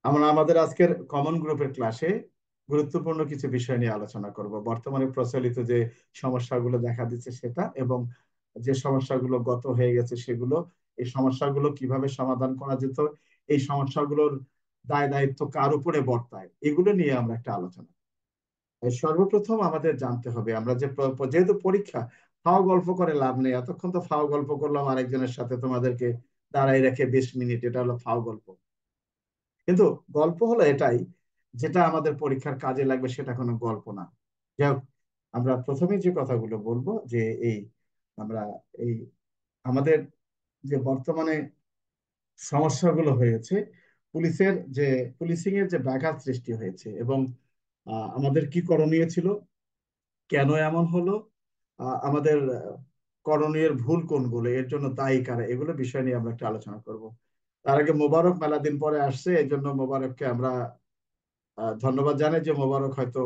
আমরা আমাদের আজকের কমন গ্রুপের ক্লাসে গুরুত্বপূর্ণ কিছু বিষয় নিয়ে আলোচনা করব। বর্তমানে প্রচলিত যে সমস্যাগুলো দেখা দিচ্ছে সেটা, এবং যে সমস্যাগুলো গত হয়ে গেছে সেগুলো, এই সমস্যাগুলো কিভাবে সমাধান করা যেত, এই সমস্যাগুলোর দায় দায়িত্ব কার উপরে বর্তায়, এগুলো নিয়ে আমরা একটা আলোচনা। সর্বপ্রথম আমাদের জানতে হবে, আমরা যে যেহেতু পরীক্ষা, ফাও গল্প করে লাভ নেই। এতক্ষণ তো ফাও গল্প করলাম আরেকজনের সাথে, তোমাদেরকে দাঁড়াই রেখে 20 মিনিট, এটা হলো ফাও গল্প। কিন্তু গল্প হলো এটাই, যেটা আমাদের পরীক্ষার কাজে লাগবে, সেটা কোনো গল্প না। যাই হোক, আমরা প্রথমে যে কথাগুলো বলবো যে এই আমরা এই আমাদের যে বর্তমানে সমস্যাগুলো হয়েছে, পুলিশের যে পুলিশিং এর যে ব্যাঘাত সৃষ্টি হয়েছে, এবং আমাদের কি করণীয় ছিল, কেন এমন হলো, আমাদের করণীয় ভুল কোনগুলো, এর জন্য দায়ী কারা, এগুলো বিষয় নিয়ে আমরা একটা আলোচনা করব। তার আগে মোবারক মেলা দিন পরে আসছে, এই জন্য মোবারককে আমরা ধন্যবাদ জানাই যে মোবারক হয়তো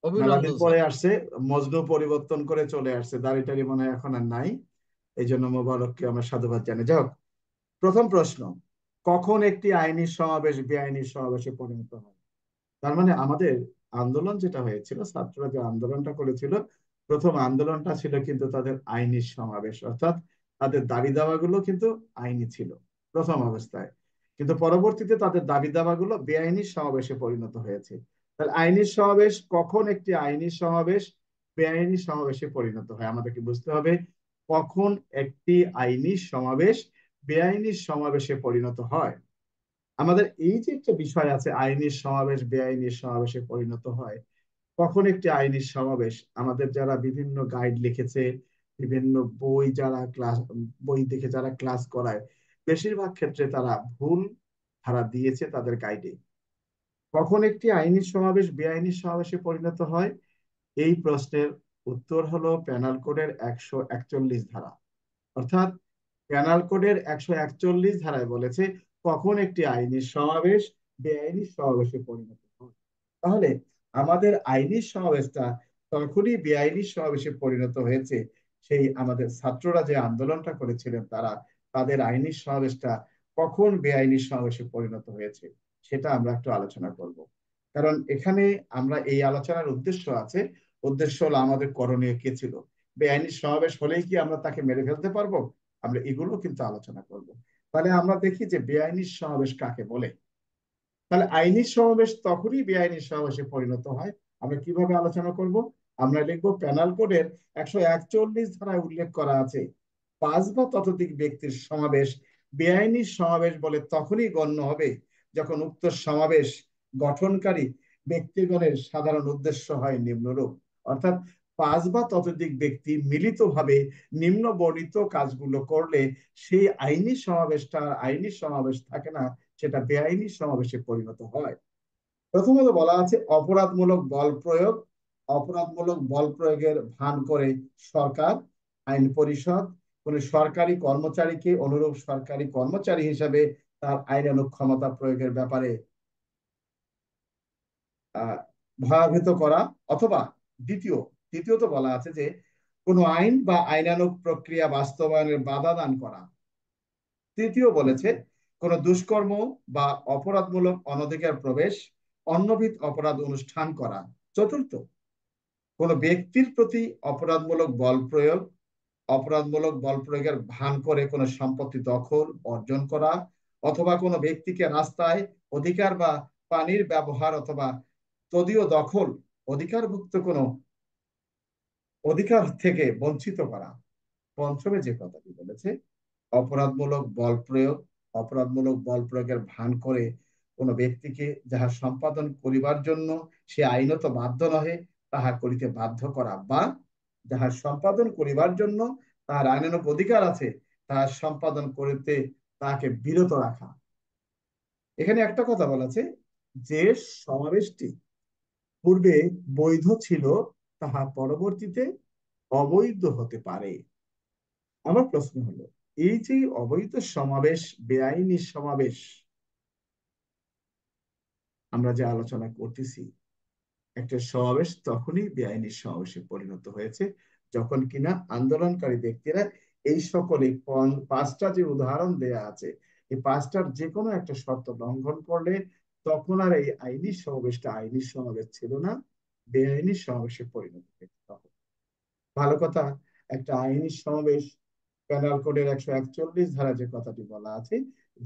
মেলা দিন অভিনন্দন পরে স্যার। আসছে, মজনু পরিবর্তন করে চলে আসছে, দাড়ি টাড়ি মনে হয় এখন আর নাই। এই জন্য মোবারককে আমরা সাধুবাদ জানাই। যাই হোক, প্রথম প্রশ্ন, কখন একটি আইনি সমাবেশ বেআইনি সমাবেশে পরিণত হয়? তার মানে আমাদের আন্দোলন যেটা হয়েছিল, ছাত্ররা যে আন্দোলনটা করেছিল, প্রথম আন্দোলনটা ছিল কিন্তু তাদের আইনি সমাবেশ, অর্থাৎ তাদের দাবি দাওয়াগুলো কিন্তু আইনি ছিল প্রথম অবস্থায়। কিন্তু পরবর্তীতে তাদের দাবি দাওয়াগুলো বেআইনি সমাবেশে পরিণত হয়েছে। তাহলে আইনি সমাবেশ কখন একটি আইনি সমাবেশ বেআইনি সমাবেশে পরিণত হয়, আমাদেরকে বুঝতে হবে কখন একটি আইনি সমাবেশ বেআইনি সমাবেশে পরিণত হয়। আমাদের এই যে একটা বিষয় আছে, আইনি সমাবেশ বেআইনি সমাবেশে পরিণত হয় কখন একটি আইনি সমাবেশ, আমাদের যারা বিভিন্ন গাইড লিখেছে, বিভিন্ন বই যারা ক্লাস, বই দেখে যারা ক্লাস করায়, বেশিরভাগ ক্ষেত্রে তারা ভুল ধারা দিয়েছে তাদের গাইডে। কখন একটি আইনি সমাবেশ বেআইনি সমাবেশে পরিণত হয়, এই প্রশ্নের উত্তর হলো পেনাল কোডের 141 ধারা। অর্থাৎ পেনাল কোডের 141 ধারায় বলেছে কখন একটি আইনি সমাবেশ বেআইনি সমাবেশে পরিণত হয়। তাহলে আমাদের আইনি সমাবেশটা তখনই বেআইনি সমাবেশে পরিণত হয়েছে, সেই আমাদের ছাত্ররা যে আন্দোলনটা করেছিলেন তারা, তাদের আইনি সমাবেশটা কখন বেআইনি সমাবেশে পরিণত হয়েছে সেটা আমরা একটু আলোচনা করব। কারণ এখানে আমরা এই আলোচনার উদ্দেশ্য আছে, উদ্দেশ্য হলো আমাদের করণীয় কে ছিল, বেআইনি সমাবেশ হলেই কি আমরা তাকে মেরে ফেলতে পারবো, আমরা এগুলো কিন্তু আলোচনা করব। তাহলে আমরা দেখি যে বেআইনি সমাবেশ কাকে বলে। তাহলে আইনি সমাবেশ তখনই বেআইনি সমাবেশে পরিণত হয়। আমরা কিভাবে আলোচনা করব, আমরা লিখবো পেনাল কোডের 141 ধারায় উল্লেখ করা আছে, 5 বা ততোধিক ব্যক্তির সমাবেশ বেআইনি সমাবেশ বলে তখনই গণ্য হবে যখন উক্ত সমাবেশ গঠনকারী ব্যক্তিগণের সাধারণ উদ্দেশ্য হয় নিম্নরূপ। অর্থাৎ 5 বা ততোধিক ব্যক্তি মিলিতভাবে নিম্ন বর্ণিত কাজগুলো করলে সেই আইনি সমাবেশটা আইনি সমাবেশ থাকে না, সেটা বেআইনি সমাবেশে পরিণত হয়। প্রথমত বলা আছে অপরাধমূলক বল প্রয়োগ। অপরাধমূলক বল প্রয়োগের ভান করে সরকার, আইন পরিষদ কোন সরকারি কর্মচারীকে অনুরূপ সরকারি কর্মচারী হিসেবে তার আইনানুগ ক্ষমতা প্রয়োগের ব্যাপারে আহ ভয়াবহিত করা, অথবা দ্বিতীয় দ্বিতীয়ত বলা আছে যে কোন আইন বা আইনানুগ প্রক্রিয়া বাস্তবায়নের বাধা দান করা। তৃতীয় বলেছে কোন দুষ্কর্ম বা অপরাধমূলক অনধিকার প্রবেশ, অন্যবিধ অপরাধ অনুষ্ঠান করা। চতুর্থ, কোন ব্যক্তির প্রতি অপরাধমূলক বল প্রয়োগ, অপরাধমূলক বল প্রয়োগের ভান করে কোন সম্পত্তি দখল অর্জন করা, অথবা কোনো ব্যক্তিকে রাস্তায় অধিকার বা পানির ব্যবহার অথবা তদীয় দখল অধিকারভুক্ত কোনো অধিকার থেকে বঞ্চিত করা। পঞ্চমে যে কথাটি বলেছে অপরাধমূলক বল প্রয়োগ, অপরাধমূলক বল প্রয়োগের ভান করে কোন ব্যক্তিকে যাহা সম্পাদন করিবার জন্য সে আইনত বাধ্য নহে তাহা করিতে বাধ্য করা, বা যাহা সম্পাদন করিবার জন্য তাহার আইনানুগ অধিকার আছে তাহার সম্পাদন করিতে তাহাকে বিরত রাখা। এখানে একটা কথা বলা আছে, যে সমাবেশটি পূর্বে বৈধ ছিল তাহা পরবর্তীতে অবৈধ হতে পারে। আমার প্রশ্ন হলো, এই যে অবৈধ সমাবেশ বেআইনি সমাবেশ আমরা যে আলোচনা করতেছি, একটা সমাবেশ তখনই বেআইনি সমাবেশে পরিণত হয়েছে যখন কিনা আন্দোলনকারী ব্যক্তিরা এই সকলে 5টা যে উদাহরণ দেয়া আছে এই পাঁচটার যে কোনো একটা শর্ত লঙ্ঘন করলে তখন আর এই আইনি সমাবেশটা আইনি সমাবেশ ছিল না, বেআইনি সমাবেশে পরিণত হয়েছে তখন। ভালো কথা, একটা আইনি সমাবেশ পেনাল কোডের 141 ধারা যে কথাটি বলা আছে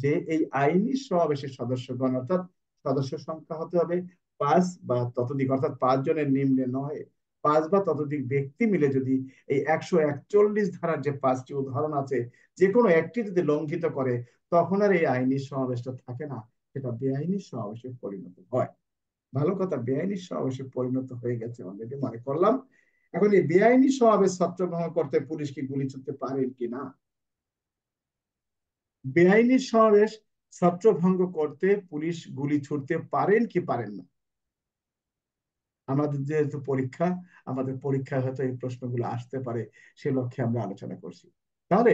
যে এই আইনি সমাবেশের সদস্যগণ অর্থাৎ সদস্য সংখ্যা হতে হবে 5 বা ততোধিক, অর্থাৎ 5 জনের নিম্নে নয়, 5 বা ততোধিক ব্যক্তি মিলে যদি এই 141 ধারার যে 5টি উদাহরণ আছে যে কোনো একটি যদি লঙ্ঘিত করে তখন আর এই আইনি সমাবেশটা থাকে না, সেটা বেআইনি সমাবেশে পরিণত হয়। ভালো কথা, বেআইনি সমাবেশে পরিণত হয়ে গেছে অলরেডি মনে করলাম। এখন এই বেআইনি সমাবেশ ছত্রভঙ্গ করতে পুলিশ কি গুলি ছুটতে পারেন কিনা? বেআইনি সমাবেশ ছত্রভঙ্গ করতে পুলিশ গুলি ছুটতে পারেন কি পারেন না? আমাদের যেহেতু পরীক্ষা, আমাদের পরীক্ষায় হয়তো এই প্রশ্নগুলো আসতে পারে, সে লক্ষ্যে আমরা আলোচনা করছি। তাহলে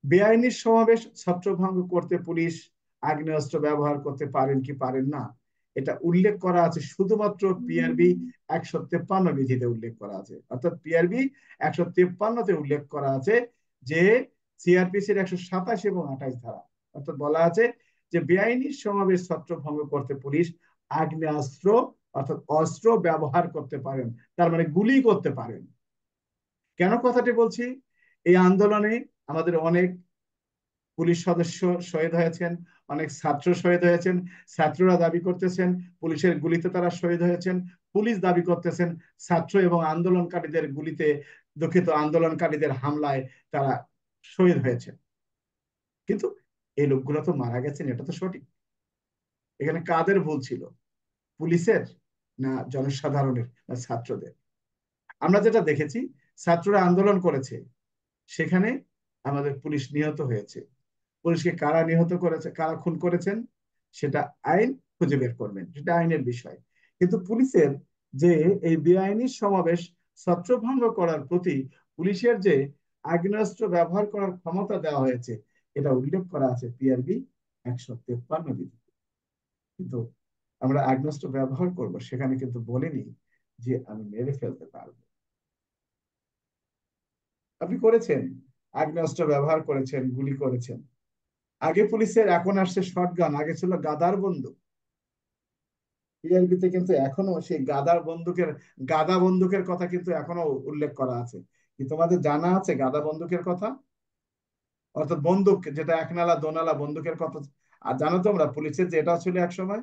বেআইনি সমাবেশ ছত্রভঙ্গ করতে পুলিশ আগ্নেয়াস্ত্র ব্যবহার করতে পারেন কি পারেন না, এটা উল্লেখ করা আছে শুধুমাত্র পিআরবি 153 বিধিতে উল্লেখ করা আছে। অর্থাৎ পিআরবি 153-তে উল্লেখ করা আছে যে সিআরপিসির 127 এবং 28 ধারা, অর্থাৎ বলা আছে যে বেআইনি সমাবেশ ছত্রভঙ্গ করতে পুলিশ আগ্নেয়াস্ত্র অর্থাৎ অস্ত্র ব্যবহার করতে পারেন, তার মানে গুলি করতে পারেন। কেন কথাটি বলছি? এই আন্দোলনে আমাদের অনেক পুলিশ সদস্য শহীদ হয়েছেন, অনেক ছাত্র শহীদ হয়েছেন। ছাত্ররা দাবি করতেছেন পুলিশের গুলিতে তারা শহীদ হয়েছেন, পুলিশ দাবি করতেছেন ছাত্র এবং আন্দোলনকারীদের গুলিতে, দুঃখিত, আন্দোলনকারীদের হামলায় তারা শহীদ হয়েছেন। কিন্তু এই লোকগুলো তো মারা গেছেন, এটা তো সঠিক। এখানে কাদের ভুল ছিল, পুলিশের না জনসাধারণের না ছাত্রদের? আমরা যেটা দেখেছি, ছাত্ররা আন্দোলন করেছে, সেখানে আমাদের পুলিশ নিহত হয়েছে। পুলিশকে কারা নিহত করেছে, কারা খুন করেছেন, সেটা আইন খুঁজে বের করবেন, সেটা আইনের বিষয়। কিন্তু পুলিশের যে এই বেআইনি সমাবেশ ছত্রভঙ্গ করার প্রতি পুলিশের যে আগ্নেয়াস্ত্র ব্যবহার করার ক্ষমতা দেওয়া হয়েছে, এটা উল্লেখ করা আছে পিআরবি 153 বিধি। কিন্তু আমরা আগ্নেয়াস্ত্র ব্যবহার করব সেখানে কিন্তু বলিনি যে আমি মেরে ফেলতে পারবো। আপনি করেছেন, আগ্নেয়াস্ত্র ব্যবহার করেছেন, গুলি করেছেন। আগে পুলিশের, এখন আসছে শটগান, আগে ছিল গাদার বন্দুক। পিআরবিতে কিন্তু এখনো সেই গাদা বন্দুকের কথা কিন্তু এখনো উল্লেখ করা আছে। কি তোমাদের জানা আছে গাদা বন্দুকের কথা? অর্থাৎ বন্দুক যেটা একনালা দোনালা বন্দুকের কথা। আর জানো তোমরা পুলিশের যে এটা ছিল এক সময়,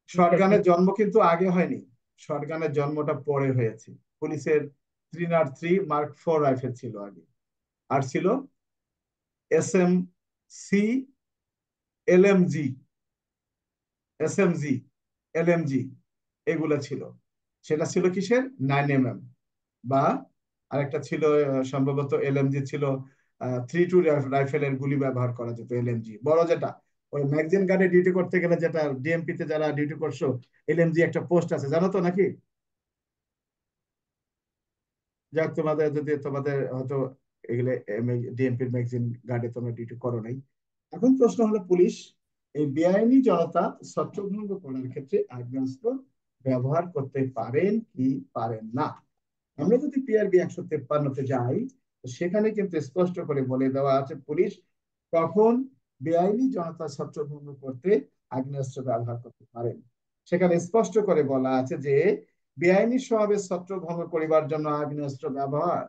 শটগানের জন্ম কিন্তু আগে হয়নি, শটগানের জন্মটা পরে হয়েছে। পুলিশের 303 মার্ক 4 রাইফেল ছিল আগে, আর ছিল SMC, LMG, SMG, LMG, এগুলা ছিল। সেটা ছিল কিসের, 9mm, বা আরেকটা ছিল সম্ভবত LMG ছিল, 3-2 রাইফেলের গুলি ব্যবহার করা যেত, LMG বড় যেটা। ওই ম্যাগজিন গার্ডে ডিউটি করতে গেলে, যেটা ডিএমপি তে যারা ডিউটি করছো, LMG একটা পোস্ট আছে, জানো তো নাকি? যাক, তোমাদের যদি, তোমাদের হয়তো এগুলো ডিএমপির ম্যাগজিন গার্ডে তোমরা ডিউটি করো নাই। এখন প্রশ্ন হলো, পুলিশ এই বেআইনি জনতা ছত্রভঙ্গ করার ক্ষেত্রে আগ্নেয়াস্ত্র ব্যবহার করতে পারেন কি পারেন না? আমরা যদি পিআরবি 153-তে যাই, সেখানে কিন্তু স্পষ্ট করে বলে দেওয়া আছে পুলিশ কখন বেআইনি জনতা ছত্রভঙ্গ করতে আগ্নেয়াস্ত্র ব্যবহার করতে পারেন। সেখানে স্পষ্ট করে বলা আছে যে বেআইনি সমাবেশ ছত্রভঙ্গ করিবার জন্য আগ্নেয়াস্ত্র ব্যবহার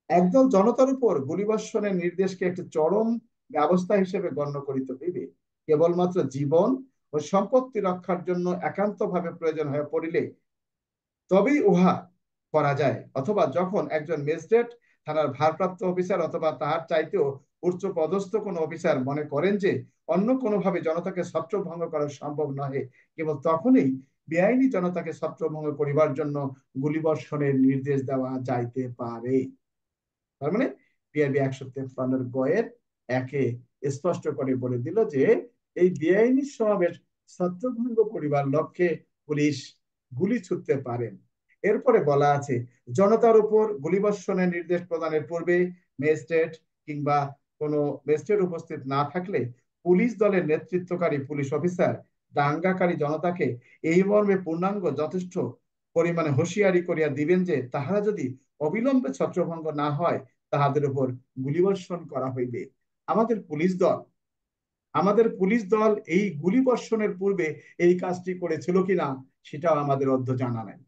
একদল জনতার উপর গুলিবর্ষণের নির্দেশকে একটি চরম ব্যবস্থা হিসেবে গণ্য করিতে হইবে। কেবলমাত্র জীবন ও সম্পত্তি রক্ষার জন্য একান্তভাবে প্রয়োজন হয়ে পড়িলে তবেই উহা করা যায়, অথবা যখন একজন ম্যাজিস্ট্রেট, থানার ভারপ্রাপ্ত অফিসার অথবা তাহার চাইতেও উচ্চ পদস্থ কোনো অফিসার মনে করেন যে অন্য কোনোভাবে জনতাকে ছত্রভঙ্গ করা সম্ভব নহে, কেবল তখনই বেআইনি জনতাকে ছত্রভঙ্গ করিবার জন্য গুলিবর্ষণের নির্দেশ দেওয়া যাইতে পারে। তার মানে পিআরবি 153-এর 1-এ স্পষ্ট করে বলে দিল যে এই বেআইনি সমাবেশ ছত্রভঙ্গ করিবার লক্ষ্যে পুলিশ গুলি ছুটতে পারেন। এরপরে বলা আছে জনতার উপর গুলিবর্ষণের নির্দেশ প্রদানের পূর্বে ম্যাজিস্ট্রেট কিংবা কোনো ম্যাজিস্ট্রেট উপস্থিত না থাকলে পুলিশ দলের নেতৃত্বকারী পুলিশ অফিসার দাঙ্গাকারী জনতাকে এই মর্মে পূর্ণাঙ্গ যথেষ্ট পরিমাণে হুঁশিয়ারি করিয়া দিবেন যে তাহারা যদি অবিলম্বে ছত্রভঙ্গ না হয় তাহাদের উপর গুলিবর্ষণ করা হইবে। আমাদের পুলিশ দল আমাদের পুলিশ দল এই গুলিবর্ষণের পূর্বে এই কাজটি করেছিল কিনা সেটাও আমাদের অদ্য জানা নাই।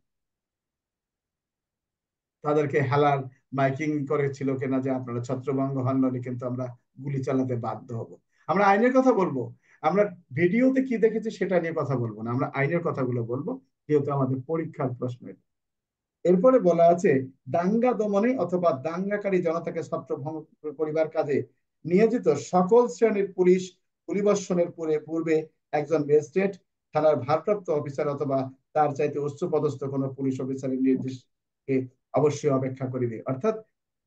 তাদেরকে হেলার মাইকিং করেছিল কিনা যে আপনারা ছত্রভঙ্গ হন, নইলে কিন্তু আমরা গুলি চালাতে বাধ্য হব। আমরা আইনের কথা বলবো, আমরা ভিডিওতে কি দেখেছি সেটা নিয়ে কথা বলবো না, আমরা আইনের কথাগুলো বলবো, যেহেতু আমাদের পরীক্ষার প্রশ্ন এটা। এরপরে বলা আছে, দাঙ্গা দমনে অথবা দাঙ্গাকারী জনতাকে ছত্রভঙ্গ করিবার কাজে নিয়োজিত সকল শ্রেণীর পুলিশ পরিবর্ষণের পূর্বে একজন ম্যাজিস্ট্রেট, থানার ভারপ্রাপ্ত অফিসার অথবা তার চাইতে উচ্চপদস্থ কোনো পুলিশ অফিসারের নির্দেশকে অবশ্যই অপেক্ষা করিবে। অর্থাৎ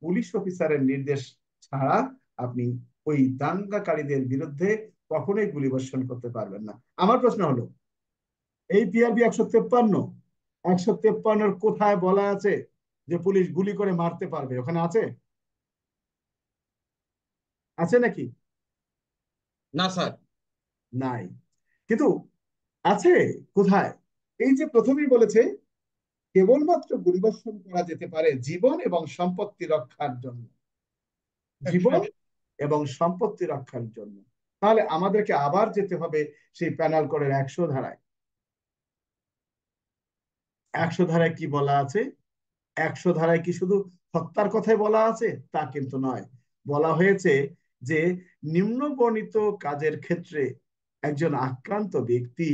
পুলিশ অফিসারের নির্দেশ ছাড়া আপনি ওই দাঙ্গাকারীদের বিরুদ্ধে কখনোই গুলিবর্ষণ করতে পারবেন না। আমার প্রশ্ন হলো, এই পিআরবি 153 কোথায় বলা আছে যে পুলিশ গুলি করে মারতে পারবে? ওখানে আছে? আছে নাকি? না স্যার। নাই। কিন্তু আছে কোথায়? এই যে প্রথমেই বলেছে, কেবলমাত্র গুলিবর্ষণ করা যেতে পারে জীবন এবং সম্পত্তি রক্ষার জন্য। জীবন এবং সম্পত্তি রক্ষার জন্য। তাহলে আমাদেরকে আবার যেতে হবে সেই প্যানাল কোডের 100 ধারায়। 100 ধারায় কি বলা আছে? 100 ধারায় কি শুধু হত্যার কথাই বলা আছে? তা কিন্তু নয়। বলা হয়েছে যে নিম্ন বর্ণিত কাজের ক্ষেত্রে একজন আক্রান্ত ব্যক্তি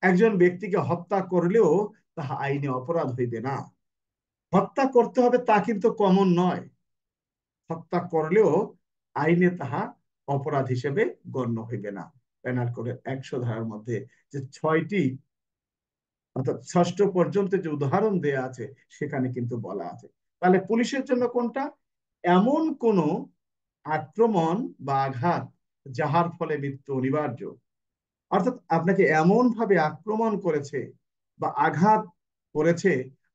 একজন ব্যক্তিকে হত্যা করলেও তাহা আইনে অপরাধ হইবে না। হত্যা করতে হবে তা কিন্তু কমন নয়। হত্যা করলেও আইনে তাহা অপরাধ হিসেবে গণ্য হইবে না। পেনাল কোডের 100 ধারার মধ্যে যে 6টি, অর্থাৎ 6ষ্ঠ পর্যন্ত যে উদাহরণ দেয়া আছে সেখানে কিন্তু বলা আছে। তাহলে পুলিশের জন্য কোনটা? এমন কোন আক্রমণ বা আঘাত যাহার ফলে মৃত্যু অনিবার্য। অর্থাৎ আপনাকে এমন ভাবে আক্রমণ করেছে বা আঘাত করেছে,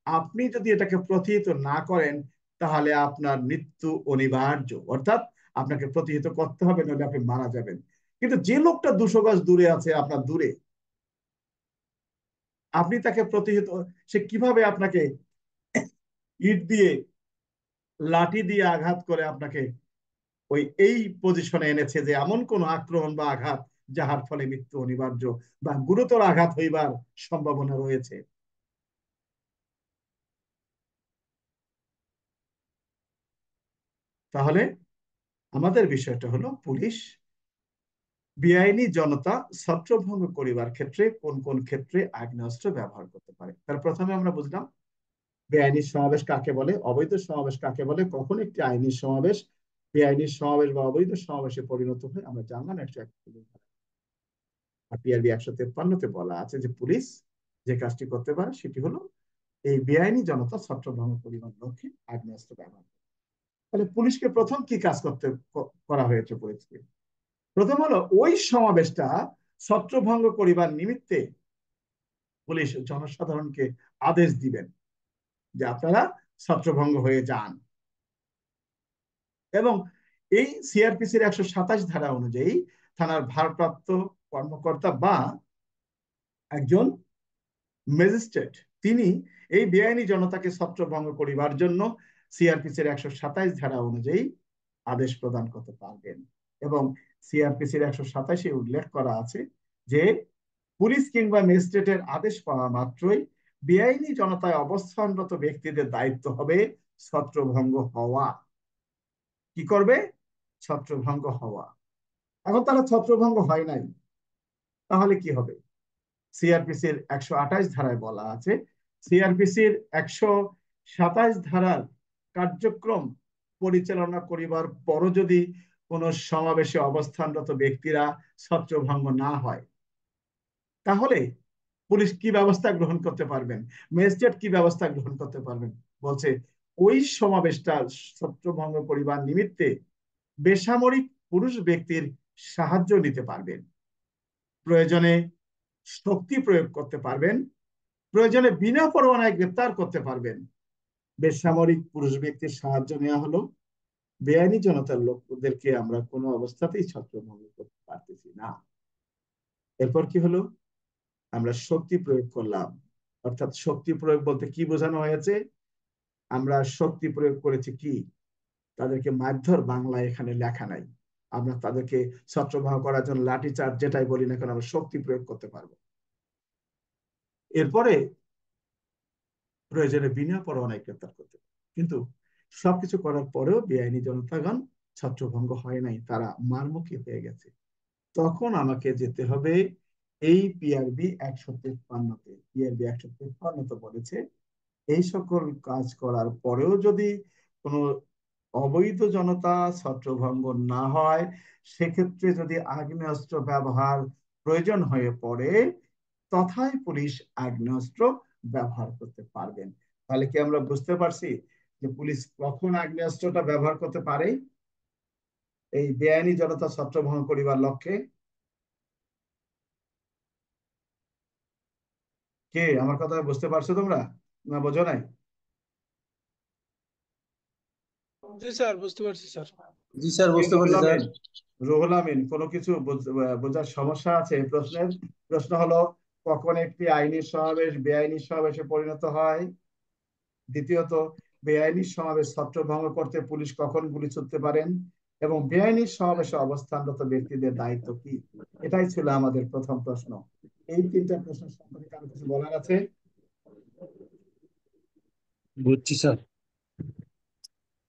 আপনি যদি এটাকে প্রতিহত না করেন তাহলে আপনার মৃত্যু অনিবার্য। অর্থাৎ আপনাকে প্রতিহত করতে হবে, নইলে আপনি মারা যাবেন। কিন্তু যে লোকটা 200 গজ দূরে আছে, আপনার দূরে, আপনি তাকে প্রতিহত, সে কিভাবে আপনাকে ইট দিয়ে, লাঠি দিয়ে আঘাত করে আপনাকে ওই এই পজিশনে এনেছে যে এমন কোন আক্রমণ বা আঘাত যাহার ফলে মৃত্যু অনিবার্য বা গুরুতর আঘাত হইবার সম্ভাবনা রয়েছে। তাহলে আমাদের বিষয়টা হলো, পুলিশ বেআইনি জনতা ছত্রভঙ্গ করিবার ক্ষেত্রে কোন কোন ক্ষেত্রে আগ্নেয়াস্ত্র ব্যবহার করতে পারে। তার প্রথমে আমরা বুঝলাম বেআইনি সমাবেশ কাকে বলে, অবৈধ সমাবেশ কাকে বলে, কখন একটি আইনি সমাবেশ বেআইনি সমাবেশ বা অবৈধ সমাবেশে পরিণত হয় আমরা জানলাম। 141 আর পিআরবি 153-তে বলা আছে যে পুলিশ যে কাজটি করতে পারে সেটি হলো এই বেআইনি জনতা ছত্রভঙ্গ করিবার লক্ষ্যে আগ্নেয়াস্ত্র ব্যবহার। তাহলে পুলিশকে প্রথম কি কাজ করতে করা হয়েছে? পুলিশকে প্রথম হলো ওই সমাবেশটা ছত্রভঙ্গ করিবার নিমিত্তে পুলিশ জনসাধারণকে আদেশ দিবেন যে আপনারা ছত্রভঙ্গ হয়ে যান। এবং এই সিআরপিসির 127 ধারা অনুযায়ী থানার ভারপ্রাপ্ত কর্মকর্তা বা একজন ম্যাজিস্ট্রেট, তিনি এই বেআইনি জনতাকে ছত্রভঙ্গ করিবার জন্য সিআরপিসির 127 ধারা অনুযায়ী আদেশ প্রদান করতে পারবেন। এবং সিআরপিসির 127-এ উল্লেখ করা আছে যে পুলিশ কিংবা ম্যাজিস্ট্রেটের আদেশ পাওয়া মাত্রই বেআইনি জনতায় অবস্থানরত ব্যক্তিদের দায়িত্ব হবে ছত্রভঙ্গ হওয়া। কি করবে? ছত্রভঙ্গ হওয়া। এখন তারা ছত্রভঙ্গ হয় নাই, তাহলে কি হবে? সিআরপিসির 128 ধারায় বলা আছে, সিআরপিসির 127 ধারার কার্যক্রম পরিচালনা করিবার পরও যদি কোন সমাবেশে অবস্থানরত ব্যক্তিরা ছত্রভঙ্গ না হয়, তাহলে পুলিশ কি ব্যবস্থা গ্রহণ করতে পারবেন, ম্যাজিস্ট্রেট কি ব্যবস্থা গ্রহণ করতে পারবেন? বলছে ওই সমাবেশটা ছত্রভঙ্গ করিবার নিমিত্তে বেসামরিক পুরুষ ব্যক্তির সাহায্য নিতে পারবেন, প্রয়োজনে শক্তি প্রয়োগ করতে পারবেন, প্রয়োজনে বিনা পরোয়ানায় গ্রেপ্তার করতে পারবেন। বেসামরিক পুরুষ ব্যক্তির সাহায্য নেওয়া হলো, বেআইনি জনতার লোকদেরকে আমরা কোনো অবস্থাতেই ছত্রভঙ্গ করতে পারতেছি না। এরপর কি হলো? আমরা শক্তি প্রয়োগ করলাম। অর্থাৎ শক্তি প্রয়োগ বলতে কি বোঝানো হয়েছে? আমরা শক্তি প্রয়োগ করেছি কি, তাদেরকে মারধর বাংলায় এখানে লেখা নাই। আমরা তাদেরকে ছত্রভঙ্গ করার জন্য লাঠিচার্জ যেটাই বলি না কেন আমরা শক্তি প্রয়োগ করতে পারবো। এরপরে প্রয়োজনে বিনা পরোয়ানায় গ্রেপ্তার করতে পারবো। কিন্তু সবকিছু করার পরেও বেআইনি জনতাগণ ছত্রভঙ্গ হয় নাই, তারা মারমুখী হয়ে গেছে। তখন আমাকে যেতে হবে এই পিআরবি 153-তে। পিআরবি 153-তে বলেছে এই সকল কাজ করার পরেও যদি কোনো অবৈধ জনতা ছত্রভঙ্গ না হয়, সেক্ষেত্রে যদি আগ্নেয়াস্ত্র ব্যবহার প্রয়োজন হয়ে পড়ে, তথায় পুলিশ আগ্নেয়াস্ত্র ব্যবহার করতে পারবেন। তাহলে কি আমরা বুঝতে পারছি যে পুলিশ কখন আগ্নেয়াস্ত্রটা ব্যবহার করতে পারে এই বেআইনি জনতা ছত্রভঙ্গ করিবার লক্ষ্যে? কে আমার কথা বুঝতে পারছো তোমরা, না বোঝো নাই? জি স্যার, বুঝতে পারছি স্যার। জি স্যার, কে? বুঝতে রুহুল পারছি স্যার। আমিন? রুহুল আমিন, কোনো কিছু বোঝার সমস্যা আছে এই প্রশ্নের? প্রশ্ন হলো কখন একটি আইনি সমাবেশ বেআইনি সমাবেশে পরিণত হয়। দ্বিতীয়ত, বেআইনি সমাবেশ ছত্রভঙ্গ করতে পুলিশ কখন গুলি ছুড়তে পারেন, এবং বেআইনি সমাবেশে অবস্থানরত ব্যক্তিদের দায়িত্ব কি। এটাই ছিল আমাদের প্রথম প্রশ্ন। এই তিনটা প্রশ্ন সম্পর্কে কারো কিছু বলার আছে? বুঝছি স্যার।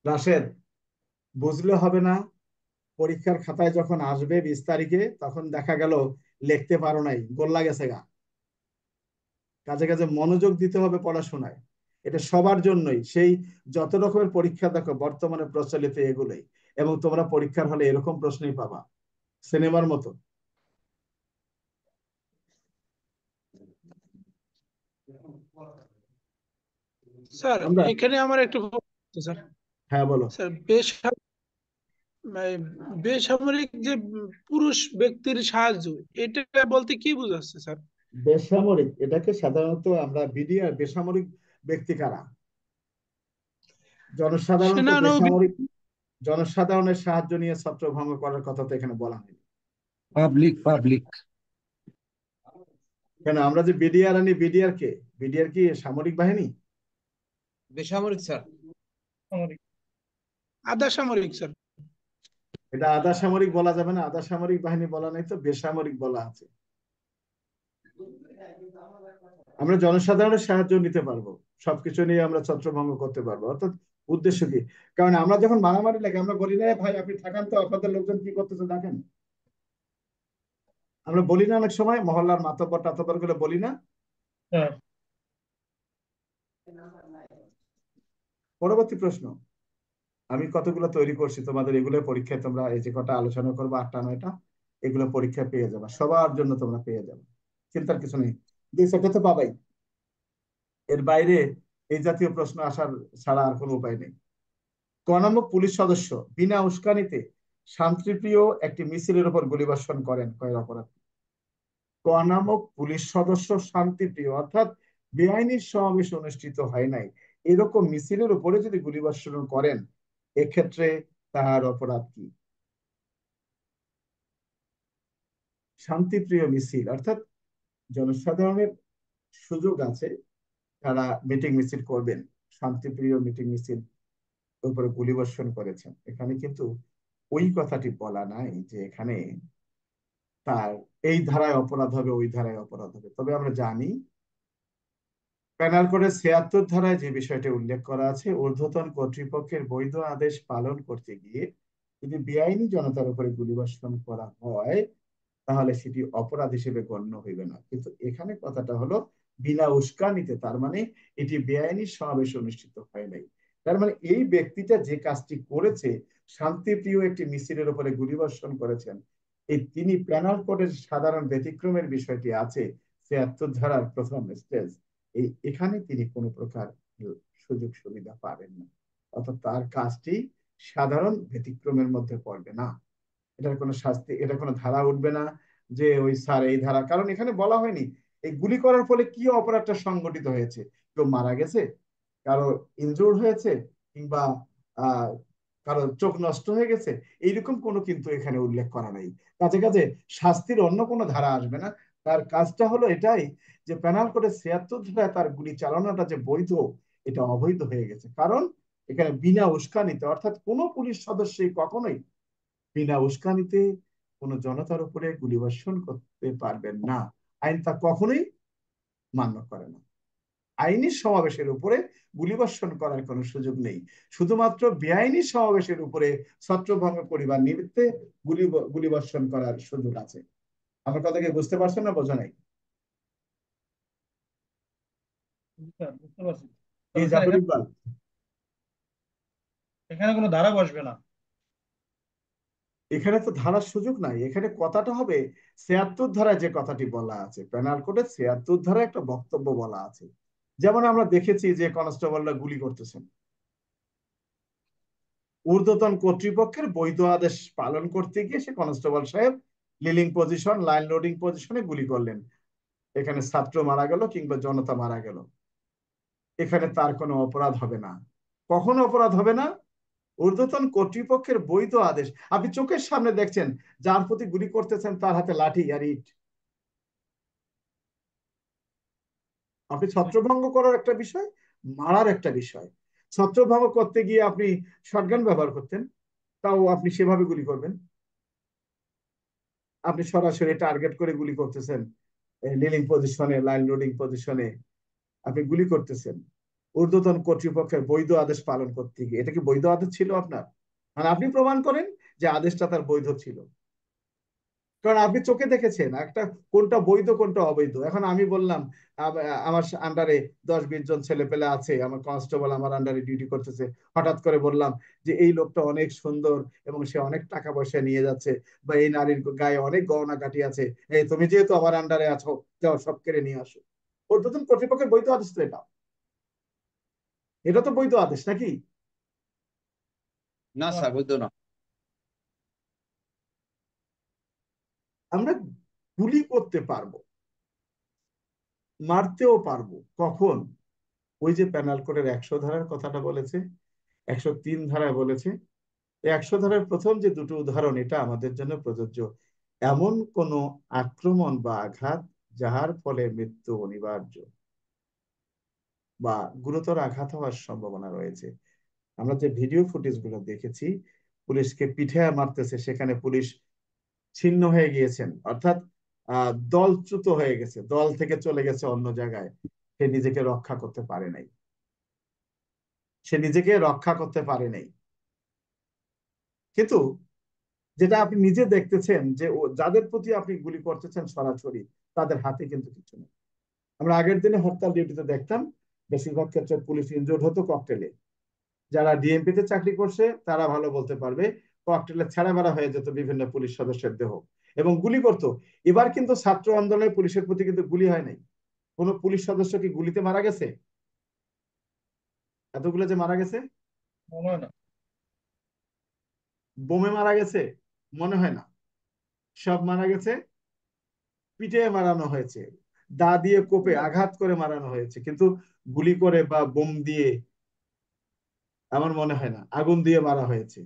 রাশেদ, বুঝলে হবে না। পরীক্ষার খাতায় যখন আসবে 20 তারিখে, তখন দেখা গেল লিখতে পারো নাই, গোল্লা গেছে গা। কাজে কাজে মনোযোগ দিতে হবে পড়াশোনায়। এটা সবার জন্যই। সেই যত রকমের পরীক্ষা দেখো বর্তমানে প্রচলিত এগুলোই, এবং তোমরা পরীক্ষার হলে এরকম প্রশ্নই পাবা, সিনেমার মতো। স্যার, আমরা, এখানে আমার একটু প্রশ্ন আছে, স্যার। হ্যাঁ বলো। স্যার, মানে বেসামরিক যে পুরুষ ব্যক্তির সাহায্য, এটা বলতে কি বোঝাচ্ছে স্যার? বেসামরিক, এটাকে সাধারণত আমরা বিডিআর, বেসামরিক ব্যক্তি কারা? জনসাধারণ তো সেনানৌবিক। বেসামরিক। জনসাধারণের সাহায্য নিয়ে ছত্রভঙ্গ করার কথা তো এখানে বলা হয়নি। Public public. কেন আমরা যে বিডিআর আনি, বিডিআর কে? বিডিআর কি সামরিক বাহিনী? বেসামরিক স্যার। আধা সামরিক স্যার। এটা আধা সামরিক বলা যাবে না, আধা সামরিক বাহিনী বলা নাই তো, বেসামরিক বলা আছে। আমরা জনসাধারণের সাহায্য নিতে পারবো, সবকিছু নিয়ে আমরা ছত্রভঙ্গ করতে পারবো। অর্থাৎ উদ্দেশ্য কি? কারণ আমরা যখন মারামারি লাগে আমরা বলি না ভাই আপনি থাকান তো, আপনাদের লোকজন কি করতেছে দেখেন। আমরা বলি না অনেক সময় মহল্লার মাতব্বর টাতব্বর গুলো বলি না? পরবর্তী প্রশ্ন, আমি কতগুলো তৈরি করছি তোমাদের, এগুলো পরীক্ষায় তোমরা এই যে কটা আলোচনা করবো 8টা 9টা, এগুলো পরীক্ষায় পেয়ে যাবে, সবার জন্য তোমরা পেয়ে যাবে, চিন্তার কিছু নেই। 2 সেটে তো পাবাই, এর বাইরে এই জাতীয় প্রশ্ন আসার ছাড়া আর কোনো উপায় নেই। ক নামক পুলিশ সদস্য বিনা উস্কানিতে শান্তিপ্রিয় একটি মিছিলের উপর গুলিবর্ষণ করেন, কয়ের অপরাধ? ক নামক পুলিশ সদস্য শান্তিপ্রিয় অর্থাৎ বেআইনি সমাবেশ অনুষ্ঠিত হয় নাই এরকম মিছিলের উপরে যদি গুলিবর্ষণ করেন, এক্ষেত্রে তার অপরাধ কি? শান্তিপ্রিয় মিছিল অর্থাৎ জনসাধারণের সুযোগ আছে, তারা মিটিং মিছিল করবেন, শান্তিপ্রিয় মিটিং মিছিল উপরে গুলিবর্ষণ করেছেন। এখানে কিন্তু ওই কথাটি বলা নাই যে এখানে তার এই ধারায় অপরাধ হবে ওই ধারায় অপরাধ হবে। তবে আমরা জানি প্যানাল কোডের 76 ধারায় যে বিষয়টি উল্লেখ করা আছে, ঊর্ধ্বতন কর্তৃপক্ষের বৈধ আদেশ পালন করতে গিয়ে যদি বেআইনি জনতার উপরে গুলিবর্ষণ করা হয়, তাহলে সেটি অপরাধ হিসেবে গণ্য হইবে না। কিন্তু এখানে কথাটা হলো বিনা উস্কানিতে, তার মানে এটি বেআইনি সমাবেশ অনুষ্ঠিত হয় নাই। তার মানে এই ব্যক্তিটা যে কাজটি করেছে, শান্তিপ্রিয় একটি মিছিলের উপরে গুলিবর্ষণ করেছেন, এই তিনি প্যানাল কোডের সাধারণ ব্যতিক্রমের বিষয়টি আছে 76 ধারার প্রথম স্টেজ, এই এখানে তিনি কোনো প্রকার সুযোগ সুবিধা পাবেন না। অর্থাৎ তার কাজটি সাধারণ ব্যতিক্রমের মধ্যে পড়বে না। এটার কোনো শাস্তি, এটা কোনো ধারা উঠবে না যে ওই স্যার এই ধারা, কারণ এখানে বলা হয়নি এই গুলি করার ফলে কি অপরাধটা সংগঠিত হয়েছে, কেউ মারা গেছে, কারো ইনজুর্ড হয়েছে, কিংবা আহ কারো চোখ নষ্ট হয়ে গেছে, এইরকম কোনো কিন্তু এখানে উল্লেখ করা নাই। কাজে কাজে শাস্তির অন্য কোনো ধারা আসবে না। তার কাজটা হলো এটাই যে প্যানাল কোডের 76 ধারায় তার গুলি চালানোটা যে বৈধ, এটা অবৈধ হয়ে গেছে। কারণ এখানে বিনা উস্কানিতে, অর্থাৎ কোনো পুলিশ সদস্যই কখনোই বিনা উস্কানিতে কোনো জনতার উপরে গুলিবর্ষণ করতে পারবেন না। আইন তা কখনোই মান্য করে না। আইনি সমাবেশের উপরে গুলিবর্ষণ করার কোনো সুযোগ নেই। শুধুমাত্র বেআইনি সমাবেশের উপরে ছত্রভঙ্গ করিবার নিমিত্তে গুলিবর্ষণ করার সুযোগ আছে। আমার কথা কি বুঝতে পারছেন না, বোঝা নাই? বুঝতে পারছি। কি তবে স্যার জাফর ইকবাল? এখানে কোনো ধারা বসবে না। এখানে তো ধারার সুযোগ নাই। এখানে কথাটা হবে ৭৬ ধারায় যে কথাটি বলা আছে, পেনাল কোডে ৭৬ ধারায় একটা বক্তব্য বলা আছে। যেমন আমরা দেখেছি যে কনস্টেবলরা গুলি করতেছেন, ঊর্ধ্বতন কর্তৃপক্ষের বৈধ আদেশ পালন করতে গিয়ে সে কনস্টেবল সাহেব লিলিং পজিশন, লাইন লোডিং পজিশনে গুলি করলেন। এখানে ছাত্র মারা গেল কিংবা জনতা মারা গেল, এখানে তার কোনো অপরাধ হবে না। কখনো অপরাধ হবে না। ঊর্ধ্বতন কর্তৃপক্ষের বৈধ আদেশ, আপনি চোখের সামনে দেখছেন যার প্রতি গুলি করতেছেন তার হাতে লাঠি আর ইট। আপনি ছত্রভঙ্গ করার একটা বিষয়, মারার একটা বিষয়। ছত্রভঙ্গ করতে গিয়ে আপনি শটগান ব্যবহার করতেন, তাও আপনি সেভাবে গুলি করবেন? আপনি সরাসরি টার্গেট করে গুলি করতেছেন, লিলিং পজিশনে, লাইন লোডিং পজিশনে আপনি গুলি করতেছেন ঊর্ধ্বতন কর্তৃপক্ষের বৈধ আদেশ পালন করতে গিয়ে। এটা কি বৈধ আদেশ ছিল আপনার? মানে আপনি প্রমাণ করেন যে আদেশটা তার বৈধ ছিল, কারণ আপনি চোখে দেখেছেন একটা কোনটা বৈধ কোনটা অবৈধ। এখন আমি বললাম আমার আন্ডারে 10-20 জন ছেলে পেলে আছে, আমার কনস্টেবল আমার আন্ডারে ডিউটি করতেছে, হঠাৎ করে বললাম যে এই লোকটা অনেক সুন্দর এবং সে অনেক টাকা পয়সা নিয়ে যাচ্ছে, বা এই নারীর গায়ে অনেক গহনা কাটি আছে, এই তুমি যেহেতু আমার আন্ডারে আছো, যাও সব কেড়ে নিয়ে আসো। ঊর্ধ্বতন কর্তৃপক্ষের বৈধ আদেশ তো এটা। এটা তো বৈধ আদেশ নাকি? না স্যার, বলতো না। আমরা গুলি করতে পারবো, মারতেও পারবো। কখন? ওই যে পেনাল কোডের 100 ধারার কথাটা বলেছে, 103 ধারায় বলেছে, 100 ধারার প্রথম যে দুটো উদাহরণ এটা আমাদের জন্য প্রযোজ্য। এমন কোন আক্রমণ বা আঘাত যাহার ফলে মৃত্যু অনিবার্য বা গুরুতর আঘাত হওয়ার সম্ভাবনা রয়েছে। আমরা যে ভিডিও ফুটেজ গুলো দেখেছি, পুলিশকে পিঠে মারতেছে, সেখানে পুলিশ ছিন্ন হয়ে গিয়েছেন, অর্থাৎ দলচ্যুত হয়ে গেছে, দল থেকে চলে গেছে অন্য জায়গায়। সে নিজেকে রক্ষা করতে পারে নাই, সে নিজেকে রক্ষা করতে পারে নাই। কিন্তু যেটা আপনি নিজে দেখতেছেন যে যাদের প্রতি আপনি গুলি করতেছেন সরাসরি, তাদের হাতে কিন্তু কিছু নেই। আমরা আগের দিনে হরতাল ডিউটিতে দেখতাম বেশিরভাগ ক্ষেত্রে পুলিশ ইনজোর্ড হতো ককটেলে। যারা ডিএমপি তে চাকরি করছে তারা ভালো বলতে পারবে, ককটেলে ছেঁড়া বেড়া হয়ে যেত বিভিন্ন পুলিশ সদস্যের দেহ এবং গুলি করতো। এবার কিন্তু ছাত্র আন্দোলনে পুলিশের প্রতি কিন্তু গুলি হয় নাই। কোন পুলিশ সদস্য কি গুলিতে মারা গেছে? এতগুলো যে মারা গেছে, মনে হয় না। বোমে মারা গেছে? মনে হয় না। সব মারা গেছে পিটিয়ে মারানো হয়েছে, দা দিয়ে কোপে আঘাত করে মারানো হয়েছে, কিন্তু গুলি করে বা বোম দিয়ে আমার মনে হয় না। আগুন দিয়ে মারা হয়েছে,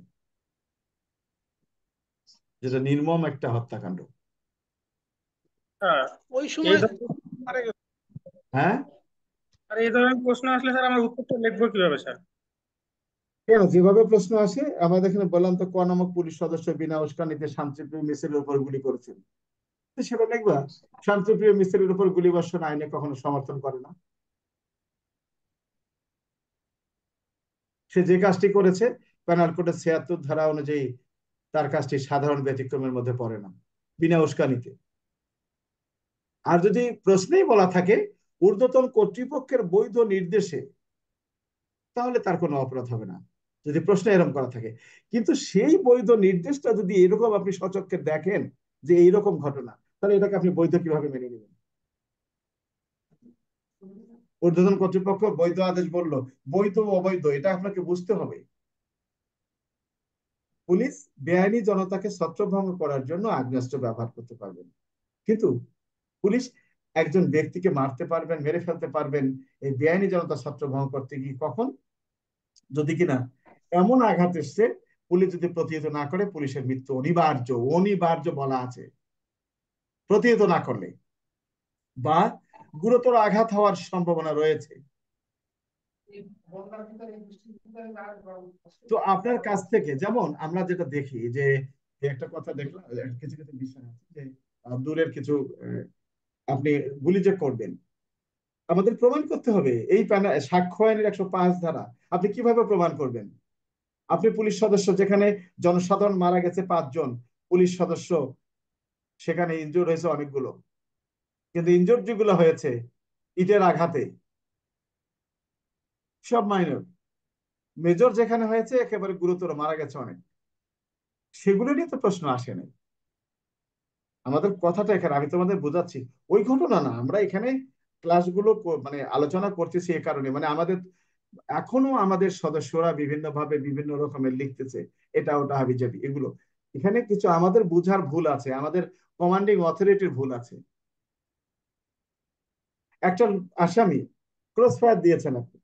যেটা নির্মম একটা হত্যাকাণ্ড। স্যার ওই এই সময় ধরনের মারা গেছে। হ্যাঁ, আর এই ধরনের প্রশ্ন আসলে স্যার আমরা উত্তরটা লিখবো কিভাবে স্যার? কেন যেভাবে প্রশ্ন আসে আমাদের এখানে বললাম তো, ক নামক পুলিশ সদস্য বিনা উস্কানিতে শান্তিপ্রিয় মিছিলের উপর গুলি করেছেন, তো সেটা দেখবা শান্তিপ্রিয় মিছিলের উপর গুলিবর্ষণ আইনে কখনো সমর্থন করে না। সে যে কাজটি করেছে পেনাল কোডের ৭৬ ধারা অনুযায়ী তার কাজটি সাধারণ ব্যতিক্রমের মধ্যে পড়ে না, বিনা উস্কানিতে। আর যদি প্রশ্নেই বলা থাকে ঊর্ধ্বতন কর্তৃপক্ষের বৈধ নির্দেশে, তাহলে তার কোনো অপরাধ হবে না, যদি প্রশ্ন এরকম করা থাকে। কিন্তু সেই বৈধ নির্দেশটা যদি এরকম আপনি সচক্ষে দেখেন যে এইরকম ঘটনা, তাহলে এটাকে আপনি বৈধ কিভাবে মেনে নেবেন? ঊর্ধ্বতন কর্তৃপক্ষ বৈধ আদেশ বললো, বৈধ অবৈধ এটা আপনাকে বুঝতে হবে। পুলিশ বেআইনি জনতাকে ছত্রভঙ্গ করার জন্য আগ্নেয়াস্ত্র ব্যবহার করতে পারবেন, কিন্তু পুলিশ একজন ব্যক্তিকে মারতে পারবেন, মেরে ফেলতে পারবেন এই বেআইনি জনতা ছত্রভঙ্গ করতে গিয়ে কখন? যদি কিনা এমন আঘাত এসছে পুলিশ যদি প্রতিহত না করে, পুলিশের মৃত্যু অনিবার্য, অনিবার্য বলা আছে। প্রতিহত না করলে বা গুরুতর আঘাত হওয়ার সম্ভাবনা রয়েছে, তো আপনার কাছ থেকে যেমন আমরা যেটা দেখি যে একটা কথা দেখলাম, কিছু কিছু বিষয় আছে যে দূরের কিছু আপনি গুলি যে করবেন, আমাদের প্রমাণ করতে হবে এই সাক্ষ্য আইনের 105 ধারা। আপনি কিভাবে প্রমাণ করবেন? আপনি পুলিশ সদস্য, যেখানে জনসাধারণ মারা গেছে 5 জন, পুলিশ সদস্য সেখানে ইনজুর হয়েছে অনেকগুলো, কিন্তু ইনজুর যেগুলো হয়েছে ইটের আঘাতে, সব মাইনর। মেজর যেখানে হয়েছে একেবারে গুরুতর, মারা গেছে অনেক, সেগুলো নিয়ে তো প্রশ্ন আসে নাই। আমাদের কথাটা এখানে আমি তোমাদের বোঝাচ্ছি, ওই ঘটনা না, আমরা এখানে ক্লাসগুলো মানে আলোচনা করতেছি এ কারণে, মানে আমাদের এখনো আমাদের সদস্যরা বিভিন্ন ভাবে বিভিন্ন রকমের লিখতেছে, এটা ওটা হাবিজাবি এগুলো। এখানে কিছু আমাদের বুঝার ভুল আছে, আমাদের কমান্ডিং অথরিটির ভুল আছে। একজন আসামি ক্রস ফায়ার দিয়েছেন, আপনি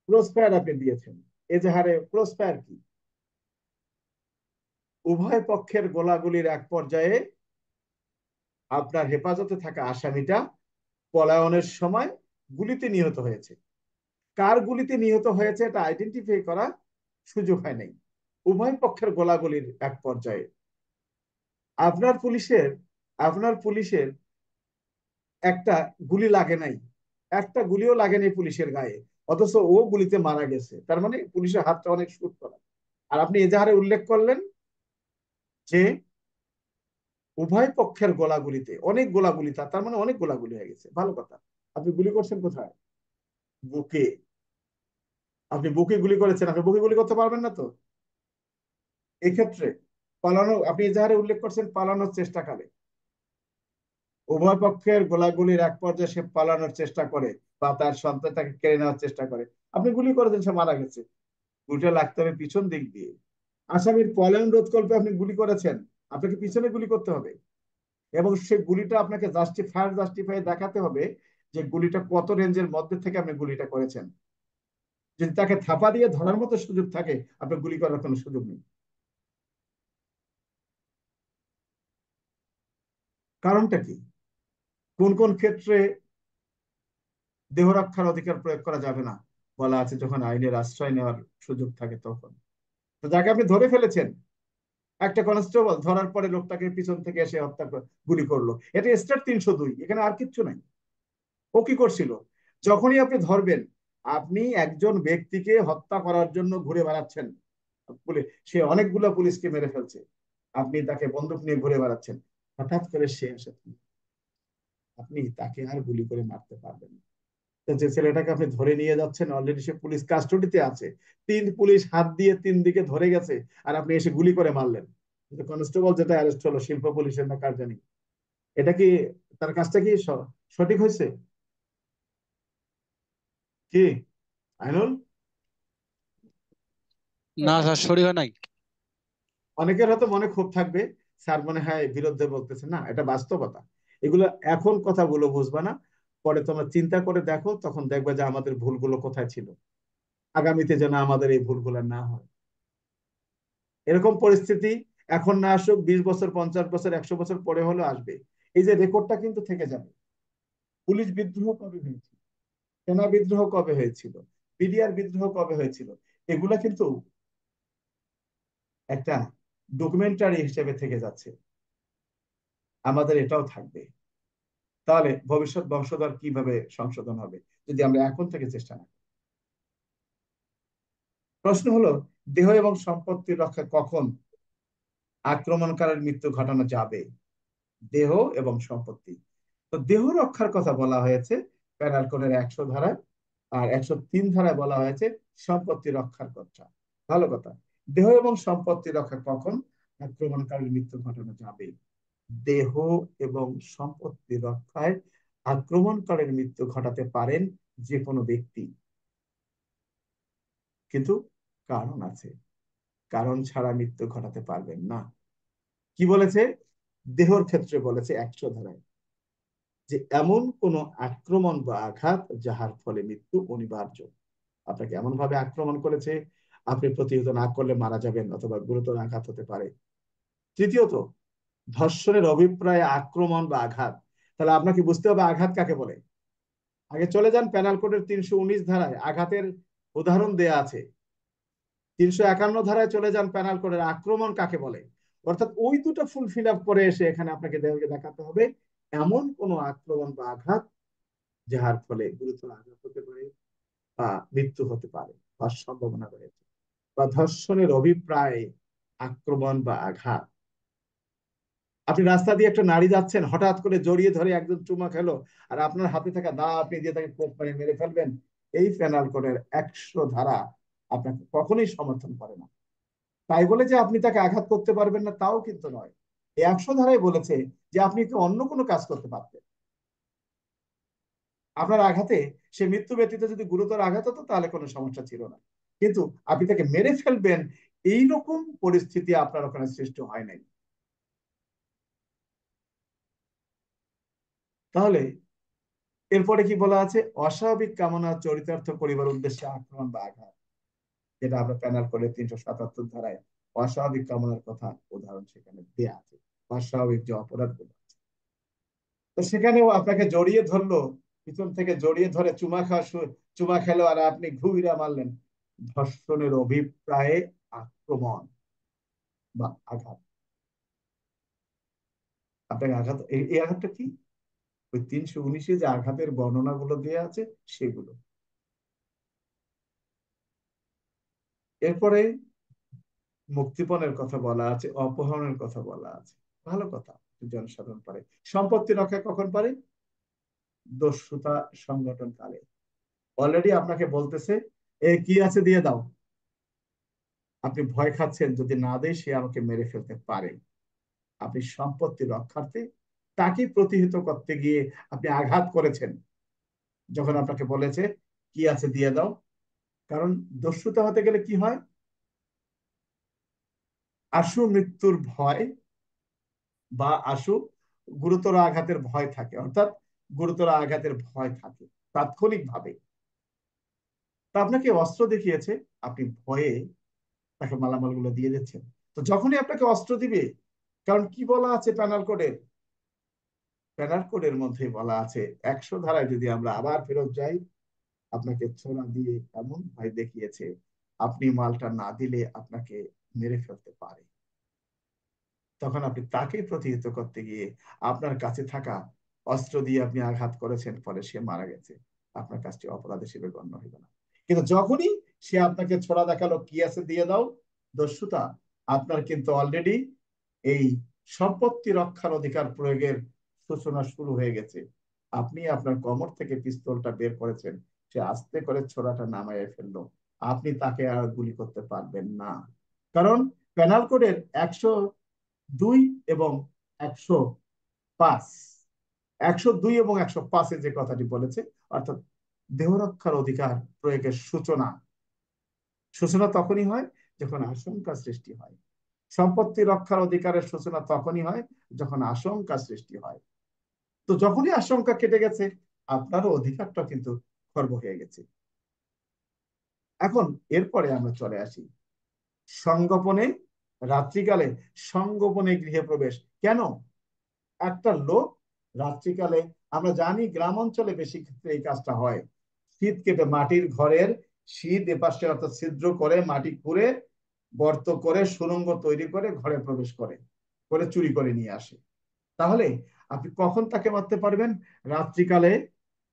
ক্রস ফায়ার আপনি দিয়েছেন, এজাহারে ক্রস ফায়ার কি? উভয় পক্ষের গোলাগুলির এক পর্যায়ে আপনার হেফাজতে থাকা আসামিটা পলায়নের সময় গুলিতে নিহত হয়েছে। কার গুলিতে নিহত হয়েছে এটা আইডেন্টিফাই করা সুযোগ হয় নাই, উভয় পক্ষের গোলাগুলির এক পর্যায়ে। আপনার পুলিশের আপনার পুলিশের একটা গুলি লাগে নাই, একটা গুলিও লাগেনি পুলিশের গায়ে, অথচ ও গুলিতে মারা গেছে। তার মানে পুলিশের হাতটা অনেক শুট করা। আর আপনি এজাহারে উল্লেখ করলেন যে উভয় পক্ষের গোলাগুলিতে, অনেক গোলাগুলি, তার মানে অনেক গোলাগুলি হয়ে গেছে। ভালো কথা, আপনি গুলি করছেন কোথায়? বুকে। আপনি বুকে গুলি করেছেন, আপনি বুকে গুলি করতে পারবেন না তো। এক্ষেত্রে পালানো, আপনি এজাহারে উল্লেখ করছেন পালানোর চেষ্টাকালে, উভয় পক্ষের গোলাগুলির এক পর্যায়ে সে পালানোর চেষ্টা করে বা তার সন্তানটাকে কেড়ে নেওয়ার চেষ্টা করে, আপনি গুলি করেছেন, সে মারা গেছে। গুলিটা লাগতে হবে পিছন দিক দিয়ে। আসামির পলায়ন রোধ করতে আপনি গুলি করেছেন, আপনাকে পিছনে গুলি করতে হবে, এবং সে গুলিটা আপনাকে জাস্টিফাই দেখাতে হবে যে গুলিটা কত রেঞ্জের মধ্যে থেকে আপনি গুলিটা করেছেন। যদি তাকে থাপা দিয়ে ধরার মতো সুযোগ থাকে, আপনার গুলি করার কোনো সুযোগ নেই। কারণটা কি? কোন কোন ক্ষেত্রে দেহ রক্ষার অধিকার প্রয়োগ করা যাবে না বলা আছে? যখন আইনের আশ্রয় নেওয়ার সুযোগ থাকে তখন। তো যাকে আপনি ধরে ফেলেছেন, একটা কনস্টেবল ধরার পরে লোকটাকে পিছন থেকে এসে গুলি করলো, এটা স্টার 302, এখানে আর কিচ্ছু নাই। ও কি করছিল? যখনই আপনি ধরবেন, আপনি একজন ব্যক্তিকে হত্যা করার জন্য ঘুরে বেড়াচ্ছেন, সে অনেকগুলো পুলিশকে মেরে ফেলছে, আপনি তাকে বন্দুক নিয়ে ঘুরে বেড়াচ্ছেন, হঠাৎ করে সে এসে, আপনি তাকে আর গুলি করে মারতে পারবেন না। যে ছেলেটাকে আপনি ধরে নিয়ে যাচ্ছেন, অলরেডি সে পুলিশ কাস্টডিতে আছে, 3 পুলিশ হাত দিয়ে 3 দিকে ধরে গেছে, আর আপনি এসে গুলি করে মারলেন। কনস্টেবল যেটা অ্যারেস্ট হলো, শিল্প পুলিশের না কার জানি, এটা কি তার কাজটা কি সঠিক হয়েছে কি আইনুল? না স্যার, সরি হয় নাই। অনেকের হয়তো মনে ক্ষোভ থাকবে, স্যার মনে হয় বিরুদ্ধে বলতেছে, না এটা বাস্তবতা। এগুলো এখন কথাগুলো বুঝবা না, পরে তোমরা চিন্তা করে দেখো, তখন দেখবে যে আমাদের ভুলগুলো কোথায় ছিল, আগামীতে যেন আমাদের এই ভুলগুলো না হয়। এরকম পরিস্থিতি এখন না আসুক, 20 বছর, 50 বছর, 100 বছর পরে হলেও আসবে। এই যে রেকর্ডটা কিন্তু থেকে যাবে। পুলিশ বিদ্রোহ কবে হয়েছিল, সেনা বিদ্রোহ কবে হয়েছিল, বিডিআর বিদ্রোহ কবে হয়েছিল, এগুলা কিন্তু একটা ডকুমেন্টারি হিসেবে থেকে যাচ্ছে। আমাদের এটাও থাকবে। তাহলে ভবিষ্যৎ বংশধর কিভাবে সংশোধন হবে যদি আমরা এখন থেকে চেষ্টা না করি? প্রশ্ন হলো, দেহ এবং সম্পত্তির রক্ষা কখন আক্রমণকারীর মৃত্যু ঘটানো যাবে? দেহ এবং সম্পত্তি। তো দেহ রক্ষার কথা বলা হয়েছে পেনাল কোডের 100 ধারায়, আর 103 ধারায় বলা হয়েছে সম্পত্তি রক্ষার কথা। ভালো কথা। দেহ এবং সম্পত্তি রক্ষা কখন আক্রমণকারীর মৃত্যু ঘটানো যাবে? দেহ এবং সম্পত্তি রক্ষায় আক্রমণকারীর মৃত্যু ঘটাতে পারেন যে কোনো ব্যক্তি, কিন্তু কারণ আছে, কারণ ছাড়া মৃত্যু ঘটাতে পারবেন না। কি বলেছে? দেহর ক্ষেত্রে বলেছে 100 ধারায় যে এমন কোন আক্রমণ বা আঘাত যাহার ফলে মৃত্যু অনিবার্য। আপনাকে এমন ভাবে আক্রমণ করেছে, আপনি প্রতিহত না করলে মারা যাবেন অথবা গুরুতর আঘাত হতে পারে। তৃতীয়ত, ধর্ষণের অভিপ্রায় আক্রমণ বা আঘাত। তাহলে আপনাকে বুঝতে হবে আঘাত কাকে বলে। আগে চলে যান পেনাল কোডের 319 ধারায় আঘাতের উদাহরণ দেয়া আছে। 351 ধারায় চলে যান, পেনাল কোডের আক্রমণ কাকে বলে। অর্থাৎ ওই দুটো ফুলফিল আপ করে এসে এখানে আপনাকে দেখাতে হবে এমন কোন আক্রমণ বা আঘাত যার ফলে গুরুতর আঘাত হতে পারে বা মৃত্যু হতে পারে বা সম্ভাবনা রয়েছে, বা ধর্ষণের অভিপ্রায় আক্রমণ বা আঘাত। আপনি রাস্তা দিয়ে একটা নারী যাচ্ছেন, হঠাৎ করে জড়িয়ে ধরে একজন চুমা খেলো, আর আপনার হাতে থাকা দা আপনি দিয়ে তাকে কোপ মেরে মেরে ফেলবেন, এই পেনাল কোডের 100 ধারা আপনাকে কখনোই সমর্থন করে না। তাই বলে যে আপনি তাকে আঘাত করতে পারবেন না তাও কিন্তু নয়। এই 100 ধারায় বলেছে যে আপনি কি অন্য কোনো কাজ করতে পারতেন। আপনার আঘাতে সে মৃত্যু ব্যতীত যদি গুরুতর আঘাত হতো তাহলে কোনো সমস্যা ছিল না, কিন্তু আপনি তাকে মেরে ফেলবেন এইরকম পরিস্থিতি আপনার ওখানে সৃষ্টি হয় নাই। তাহলে এরপরে কি বলা আছে? অস্বাভাবিক কামনা চরিতার্থ করিবার উদ্দেশ্যে আক্রমণ বা আঘাত, যেটা আমরা প্যানাল করে 377 ধারায় অস্বাভাবিক কামনার কথা উদাহরণ সেখানে দেয়া আছে, অস্বাভাবিক যে অপরাধগুলো আছে। তো সেখানেও আপনাকে জড়িয়ে ধরলো, পিছন থেকে জড়িয়ে ধরে চুমা খেলো আর আপনি ঘুইরা মারলেন, ধর্ষণের অভিপ্রায়ে আক্রমণ বা আঘাত। আপনাকে আঘাত, এই আঘাতটা কি? ওই 319-এ যে আঘাতের বর্ণনা গুলো দেওয়া আছে সেগুলো। এরপরে মুক্তিপণের কথা বলা আছে, অপহরণের কথা বলা আছে। ভালো কথা, জনসাধারণ পারে। সম্পত্তি রক্ষা কখন পারে? দস্যুতা সংগঠন কালে। অলরেডি আপনাকে বলতেছে এ কি আছে দিয়ে দাও, আপনি ভয় খাচ্ছেন যদি না দেয় সে আমাকে মেরে ফেলতে পারে। আপনি সম্পত্তি রক্ষার্থে তাকে প্রতিহত করতে গিয়ে আপনি আঘাত করেছেন, যখন আপনাকে বলেছে কি আছে দিয়ে দাও। কারণ দস্যুতা হতে গেলে কি হয়? আশু মৃত্যুর ভয় বা আশু গুরুতর আঘাতের ভয় থাকে, অর্থাৎ গুরুতর আঘাতের ভয় থাকে তাৎক্ষণিক ভাবে। তা আপনাকে অস্ত্র দেখিয়েছে, আপনি ভয়ে তাকে মালামাল গুলো দিয়ে দিচ্ছেন। তো যখনই আপনাকে অস্ত্র দিবে, কারণ কি বলা আছে প্যানাল কোডের? প্যানাল কোডের মধ্যে বলা আছে 100 ধারায় যদি আমরা আবার ফেরত যাই, আপনাকে ছোরা দিয়ে এমন ভয় দেখিয়েছে আপনি মালটা না দিলে আপনাকে মেরে ফেলতে পারে। তখন আপনি তাকে প্রতিহত করতে গিয়ে আপনার কাছে থাকা অস্ত্র দিয়ে আপনি আঘাত করেছেন, ফলে সে মারা গেছে, আপনার কাজটি অপরাধ হিসেবে গণ্য হইবে না। কিন্তু যখনই সে আপনাকে ছোড়া দেখালো কি আছে দিয়ে দাও, দস্যুতা, আপনার কিন্তু অলরেডি এই সম্পত্তি রক্ষার অধিকার প্রয়োগের সূচনা শুরু হয়ে গেছে। আপনি আপনার কোমর থেকে পিস্তলটা বের করেছেন, সে আস্তে করে ছোড়াটা নামাইয়ে ফেললো, আপনি তাকে আর গুলি করতে পারবেন না। কারণ পেনাল কোডের 102 এবং 105, 102 এবং 105-এ যে কথাটি বলেছে, অর্থাৎ দেহরক্ষার অধিকার প্রয়োগের সূচনা সূচনা তখনই হয় যখন আশঙ্কা সৃষ্টি হয়। সম্পত্তি রক্ষার অধিকারের সূচনা তখনই হয় যখন আশঙ্কা সৃষ্টি হয়। তো যখনই আশঙ্কা কেটে গেছে, আপনারও অধিকারটা কিন্তু খর্ব হয়ে গেছে। এখন এরপরে আমরা চলে আসি সংগোপনে, রাত্রিকালে সংগোপনে গৃহে প্রবেশ। কেন একটা লোক রাত্রিকালে, আমরা জানি গ্রাম অঞ্চলে বেশি ক্ষেত্রে এই কাজটা হয়, শীত কেটে মাটির ঘরের শীত এপাশে অর্থাৎ ছিদ্র করে মাটি খুঁড়ে গর্ত করে সুড়ঙ্গ তৈরি করে ঘরে প্রবেশ করে করে চুরি করে নিয়ে আসে। তাহলে আপনি কখন তাকে মারতে পারবেন? রাত্রিকালে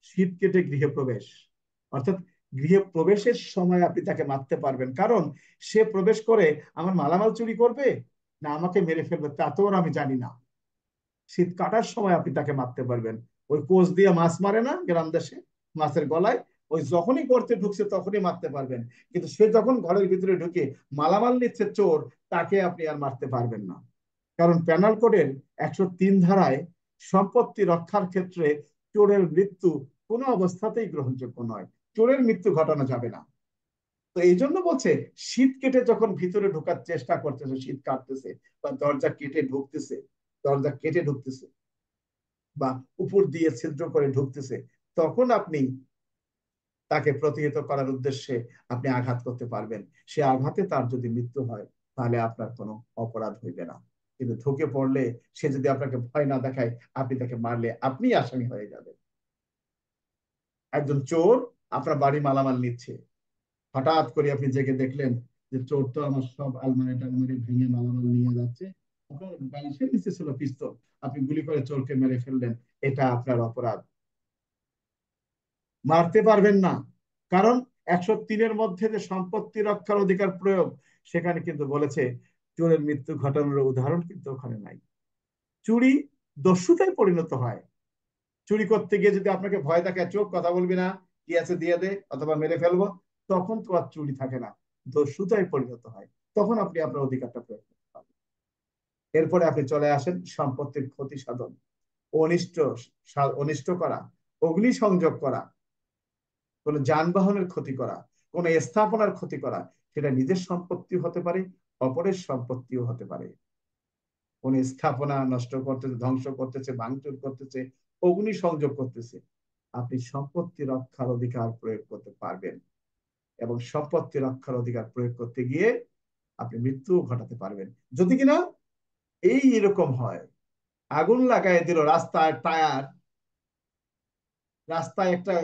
শীত কেটে গৃহে প্রবেশ, অর্থাৎ গৃহে প্রবেশের সময় আপনি তাকে মারতে পারবেন। কারণ সে প্রবেশ করে আমার মালামাল চুরি করবে না আমাকে মেরে ফেলবে তা তো আর আমি জানি না। শীত কাটার সময় আপনি তাকে মারতে পারবেন। ওই কোচ দিয়ে মাছ মারে না গ্রাম দেশে, মাছের গলায়, ওই যখনই গর্তে ঢুকছে তখনই মারতে পারবেন। কিন্তু সে যখন ঘরের ভিতরে ঢুকে মালামাল নিচ্ছে চোর, তাকে আপনি আর মারতে পারবেন না। কারণ পেনাল কোডের 103 ধারায় সম্পত্তি রক্ষার ক্ষেত্রে চোরের মৃত্যু কোনো অবস্থাতেই গ্রহণযোগ্য নয়, চোরের মৃত্যু ঘটানো যাবে না। তো এই জন্য বলছে শীত কেটে যখন ভিতরে ঢোকার চেষ্টা করতেছে, শীত কাটতেছে বা দরজা কেটে ঢুকতেছে বা উপর দিয়ে ছিদ্র করে ঢুকতেছে, তখন আপনি তাকে প্রতিহত করার উদ্দেশ্যে আপনি আঘাত করতে পারবেন। সে আঘাতে তার যদি মৃত্যু হয় তাহলে আপনার কোনো অপরাধ হইবে না। কিন্তু ঢুকে পড়লে সে যদি আপনাকে ভয় না দেখায়, আপনি তাকে মারলে আপনি আসামি হয়ে যাবেন। একজন চোর আপনার বাড়ি মালামাল নিচ্ছে, হঠাৎ করে আপনি জেগে দেখলেন যে চোর তো আমার সব আলমারি টালমারি ভেঙে মালামাল নিয়ে যাচ্ছে। আপনার বালিশের নিচে ছিল পিস্তল, আপনি গুলি করে চোরকে মেরে ফেললেন, এটা আপনার অপরাধ। মারতে পারবেন না, কারণ 103-এর মধ্যে যে সম্পত্তি রক্ষার অধিকার প্রয়োগ, সেখানে কিন্তু বলেছে চোরের মৃত্যু ঘটানোর উদাহরণ কিন্তু ওখানে নাই। চুরি দস্যুতায় পরিণত হয়। চুরি করতে গিয়ে যদি আপনাকে ভয় দেখায়, চোখ কথা বলবি না, কি আছে দিয়ে দে অথবা মেরে ফেলবো, তখন তো আর চুরি থাকে না, দস্যুতায় পরিণত হয়। তখন আপনি আপনার অধিকারটা প্রয়োগ করতে পারবেন। এরপরে আপনি চলে আসেন সম্পত্তির ক্ষতি সাধন, অনিষ্ট অনিষ্ট করা, অগ্নিসংযোগ করা, কোন যানবাহনের ক্ষতি করা, কোন স্থাপনার ক্ষতি করা। সেটা নিজের সম্পত্তি হতে পারে, অপরের সম্পত্তিও হতে পারে। কোন স্থাপনা নষ্ট করতেছে, ধ্বংস করতেছে, ভাঙচুর করতেছে, অগ্নিসংযোগ করতেছে, আপনি সম্পত্তি রক্ষার অধিকার প্রয়োগ করতে পারবেন। এবং সম্পত্তি রক্ষার অধিকার প্রয়োগ করতে গিয়ে আপনি মৃত্যু ঘটাতে পারবেন। যদি কিনা এই এরকম হয়, আগুন লাগাই দিল রাস্তায় টায়ার, রাস্তায় একটা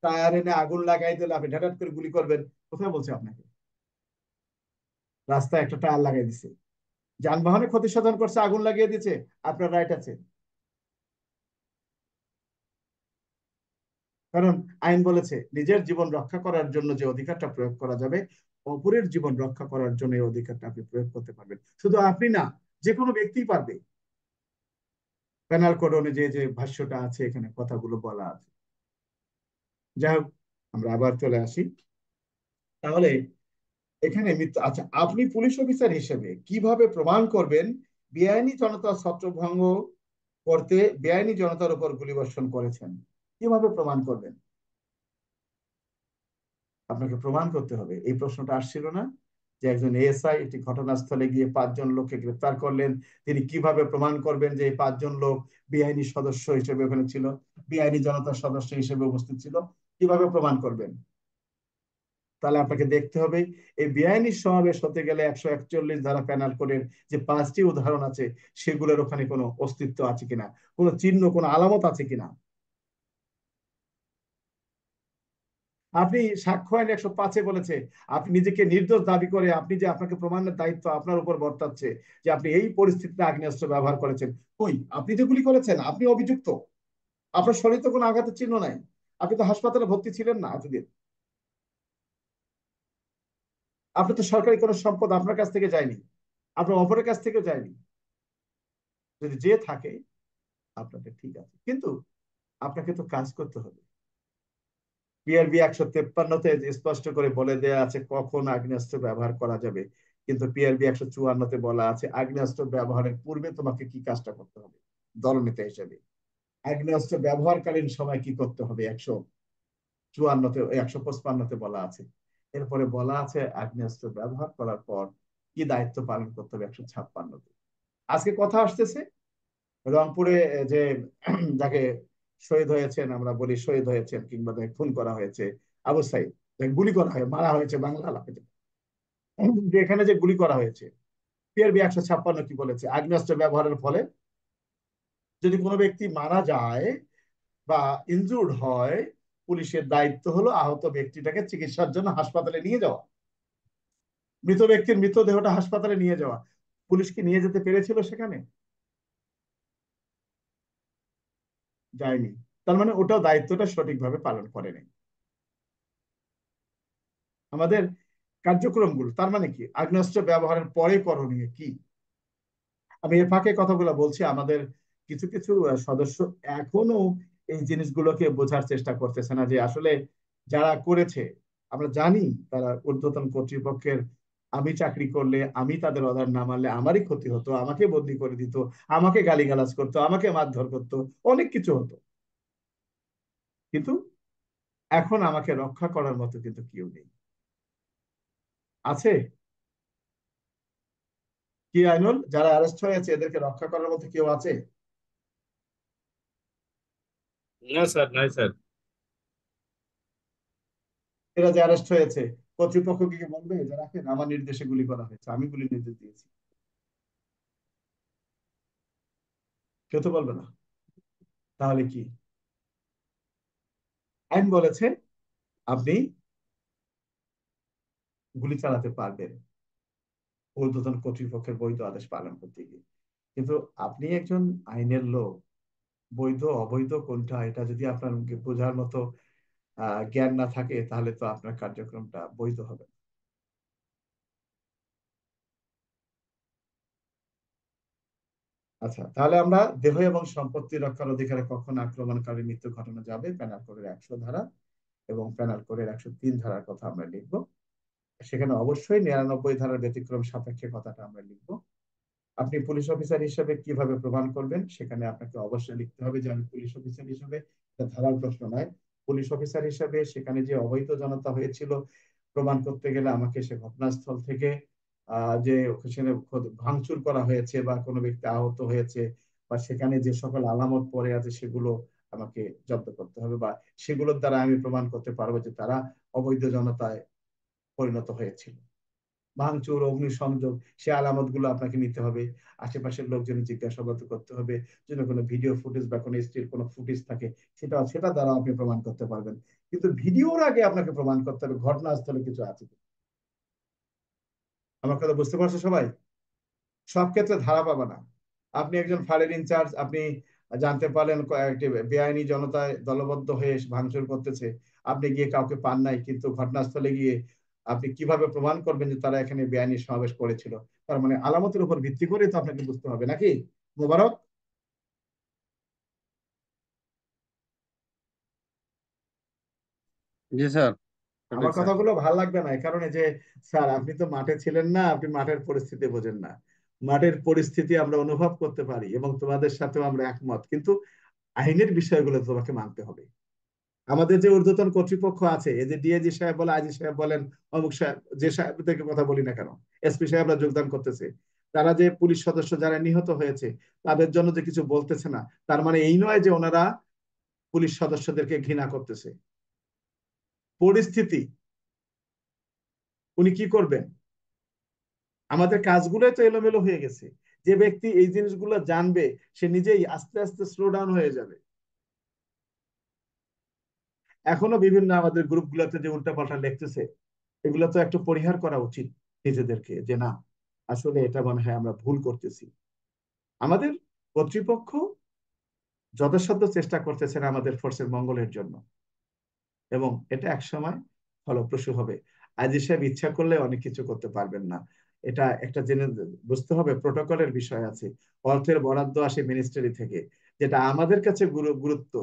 টায়ার এনে আগুন লাগাই দিল, আপনি হঠাৎ করে গুলি করবেন, কোথায় বলছে আপনাকে? রাস্তায় একটা টায়ার লাগাই দিছে, যানবাহনে ক্ষতি সাধন করছে, আগুন লাগিয়ে দিচ্ছে, আপনার রাইট আছে। কারণ আইন বলেছে নিজের জীবন রক্ষা করার জন্য যে অধিকারটা প্রয়োগ করা যাবে, অপরের জীবন রক্ষা করার জন্য এই অধিকারটা আপনি প্রয়োগ করতে পারবেন। শুধু আপনি না, যে কোনো ব্যক্তি পারবে। পেনাল কোড অনুযায়ী যে ভাষ্যটা আছে, এখানে কথাগুলো বলা আছে। যাই হোক, আমরা আবার চলে আসি। তাহলে এখানে মিথ্যা, আচ্ছা, আপনি পুলিশ অফিসার হিসেবে কিভাবে প্রমাণ করবেন বেআইনি জনতার ছত্রভঙ্গ করতে বেআইনি জনতার উপর গুলিবর্ষণ করেছেন? কিভাবে প্রমাণ করবেন? আপনাকে প্রমাণ করতে হবে। এই প্রশ্নটা আসছিল না যে একজন এএসআই একটি ঘটনাস্থলে গিয়ে 5 জন লোককে গ্রেফতার করলেন, তিনি কিভাবে প্রমাণ করবেন যে এই 5 জন লোক বেআইনি সদস্য হিসেবে ওখানে ছিল, বেআইনি জনতার সদস্য হিসেবে উপস্থিত ছিল? কিভাবে প্রমাণ করবেন? তাহলে আপনাকে দেখতে হবে এই বেআইনি সমাবেশ হতে গেলে 141 ধারা প্যানাল কোডের যে 5টি উদাহরণ আছে, সেগুলোর ওখানে কোনো অস্তিত্ব আছে কিনা, কোনো চিহ্ন, কোনো আলামত আছে কিনা। আপনি সাক্ষ্য আইন 105-এ বলেছে আপনি নিজেকে নির্দোষ দাবি করে আপনি যে আপনাকে প্রমাণের দায়িত্ব আপনার উপর বর্তাচ্ছে, যে আপনি এই পরিস্থিতিতে আগ্নেয়াস্ত্র ব্যবহার করেছেন। কই, আপনি যেগুলি করেছেন, আপনি অভিযুক্ত, আপনার শরীরে তো কোনো আঘাতের চিহ্ন নাই, আপনি তো হাসপাতালে ভর্তি ছিলেন না এতদিন, আপনি তো সরকারি কোনো সম্পদ আপনার কাছ থেকে যায়নি, আপনার অপরের কাছ থেকেও যায়নি। যদি যে থাকে আপনাকে ঠিক আছে, কিন্তু আপনাকে তো কাজ করতে হবে। পিআরবি 153-তে স্পষ্ট করে বলে দেয়া আছে কখন আগ্নেয়াস্ত্র ব্যবহার করা যাবে, কিন্তু পিআরবি 154-তে বলা আছে আগ্নেয়াস্ত্র ব্যবহারের পূর্বে তোমাকে কি কাজটা করতে হবে দলনেতা হিসেবে। আগ্নেয়াস্ত্র ব্যবহারকালীন সময় কি করতে হবে 154-তে, 155-তে বলা আছে। এরপরে বলা আছে আগ্নেয়াস্ত্র ব্যবহার করার পর কি দায়িত্ব পালন করতে হবে 156-তে। আজকে কথা আসতেছে রংপুরে যে যাকে শহীদ হয়েছেন, আমরা বলি শহীদ হয়েছেন কিংবা যাকে খুন করা হয়েছে, আবু সাইদ, যাকে গুলি করা হয়, মারা হয়েছে বাংলা আলাপে, এখানে যে গুলি করা হয়েছে, পিআরবি 156 কি বলেছে? আগ্নেয়াস্ত্র ব্যবহারের ফলে যদি কোনো ব্যক্তি মারা যায় বা ইনজুর্ড হয়, পুলিশের দায়িত্ব হলো আহত ব্যক্তিটাকে চিকিৎসার জন্য হাসপাতালে নিয়ে যাওয়া, মৃত ব্যক্তির মৃতদেহটা হাসপাতালে নিয়ে যাওয়া। পুলিশ কি নিয়ে যেতে পেরেছিল সেখানে? যায়নি। তার মানে ওটাও দায়িত্বটা সঠিকভাবে পালন করেনি। আমাদের কার্যক্রমগুলো, তার মানে কি আগ্নেয়াস্ত্র ব্যবহারের পরে করণীয় কি? আমি এর ফাঁকে কথাগুলো বলছি, আমাদের কিছু কিছু সদস্য এখনো এই জিনিসগুলোকে বোঝার চেষ্টা করতেছে না যে আসলে যারা করেছে, আমরা জানি তারা ঊর্ধ্বতন কর্তৃপক্ষের, আমি চাকরি করলে, আমি তাদের অর্ডার না মানলে আমারই ক্ষতি হতো, আমাকে বদলি করে দিত, আমাকে গালিগালাজ করতো, আমাকে মারধর করতো, অনেক কিছু হতো, কিন্তু এখন আমাকে রক্ষা করার মতো কিন্তু কেউ নেই। আছে কি আইনুল, যারা অ্যারেস্ট হয়েছে এদেরকে রক্ষা করার মতো কেউ আছে? না স্যার, নাই স্যার। এরা যে অ্যারেস্ট হয়েছে, কর্তৃপক্ষ কি বলবে যে রাখেন আমার নির্দেশে গুলি করা হয়েছে, আমি গুলি নির্দেশ দিয়েছি? কেউ তো বলবে না। তাহলে কি? আইন বলেছে আপনি গুলি চালাতে পারবেন ঊর্ধ্বতন কর্তৃপক্ষের বৈধ আদেশ পালন করতে গিয়ে। কিন্তু আপনি একজন আইনের লোক, বৈধ অবৈধ কোনটা এটা যদি আপনার বোঝার মতো জ্ঞান না থাকে, তাহলে তো আপনার কার্যক্রমটা বৈধ হবে না। আচ্ছা, তাহলে আমরা দেহ এবং সম্পত্তি রক্ষার অধিকারে কখন আক্রমণকারী মৃত্যু ঘটানো যাবে, পেনাল কোডের 100 ধারা এবং পেনাল কোডের 103 ধারার কথা আমরা লিখবো। সেখানে অবশ্যই 99 ধারার ব্যতিক্রম সাপেক্ষে কথাটা আমরা লিখবো। আপনি পুলিশ অফিসার হিসেবে কিভাবে প্রমাণ করবেন, সেখানে আপনাকে অবশ্যই লিখতে হবে যে আমি পুলিশ অফিসার হিসেবে, এটা ধারার প্রশ্ন নয়, পুলিশ অফিসার হিসেবে সেখানে যে অবৈধ জনতা হয়েছিল প্রমাণ করতে গেলে আমাকে সে ঘটনাস্থল থেকে যে সেখানে ভাঙচুর করা হয়েছে বা কোনো ব্যক্তি আহত হয়েছে বা সেখানে যে সকল আলামত পড়ে আছে সেগুলো আমাকে জব্দ করতে হবে, বা সেগুলোর দ্বারা আমি প্রমাণ করতে পারবো যে তারা অবৈধ জনতায় পরিণত হয়েছিল। ভাঙচুর, অগ্নিসংযোগ, সে আলামত গুলো আপনাকে নিতে হবে। আশেপাশের লোকজন জিজ্ঞাসাবাদ করতে হবে, যদি কোনো ভিডিও ফুটেজ বা কোনো স্টিল কোনো ফুটেজ থাকে সেটা দ্বারা আপনি প্রমাণ করতে পারবেন। কিন্তু ভিডিওর আগে আপনাকে প্রমাণ করতে হবে ঘটনাস্থলে কিছু আছে। আমার কথা বুঝতে পারছো সবাই? সব ক্ষেত্রে ধারা পাবা না। আপনি একজন ফাঁড়ির ইনচার্জ, আপনি জানতে পারলেন একটি বেআইনি জনতায় দলবদ্ধ হয়ে ভাঙচুর করতেছে, আপনি গিয়ে কাউকে পান নাই, কিন্তু ঘটনাস্থলে গিয়ে আপনি কিভাবে প্রমাণ করবেন যে তারা এখানে বেআইনি সমাবেশ করেছিল? তার মানে আলামতের উপর ভিত্তি করে তো আপনাকে বুঝতে হবে, নাকি মোবারক? জি স্যার, আমার সঠিক স্যার। কথাগুলো ভাল লাগবে না, এই কারণে যে স্যার আপনি তো মাঠে ছিলেন না, আপনি মাঠের পরিস্থিতি বোঝেন না। মাঠের পরিস্থিতি আমরা অনুভব করতে পারি এবং তোমাদের সাথেও আমরা একমত, কিন্তু আইনের বিষয়গুলো তোমাকে মানতে হবে। আমাদের যে ঊর্ধ্বতন কর্তৃপক্ষ আছে, এই যে ডিআইজি সাহেব বলে, আইজি সাহেব বলেন, অমুক সাহেব, যে সাহেব থেকে কথা বলি না কেন, এসপি সাহেবরা যোগদান করতেছে, তারা যে পুলিশ সদস্য যারা নিহত হয়েছে তাদের জন্য যে কিছু বলতেছে না, তার মানে এই নয় যে ওনারা পুলিশ সদস্যদেরকে ঘৃণা করতেছে। পরিস্থিতি, উনি কি করবেন? আমাদের কাজগুলোই তো এলোমেলো হয়ে গেছে। যে ব্যক্তি এই জিনিসগুলো জানবে সে নিজেই আস্তে আস্তে স্লো ডাউন হয়ে যাবে। এখনো বিভিন্ন আমাদের গ্রুপগুলোতে যে উল্টাপাল্টা লিখতেছে, এগুলো তো একটু পরিহার করা উচিত নিজেদেরকে, যে না আসলে এটা মনে হয় আমরা ভুল করতেছি। আমাদের কর্তৃপক্ষ যথাসাধ্য চেষ্টা করতেছেন আমাদের ফোর্সের মঙ্গলের জন্য, এবং এটা একসময় ফলপ্রসূ হবে। আইজি সাহেব ইচ্ছা করলে অনেক কিছু করতে পারবেন না। এটা একটা জেনে বুঝতে হবে, প্রোটোকলের বিষয় আছে। অর্থের বরাদ্দ আসে মিনিস্ট্রি থেকে, যেটা আমাদের কাছে গুরুত্ব,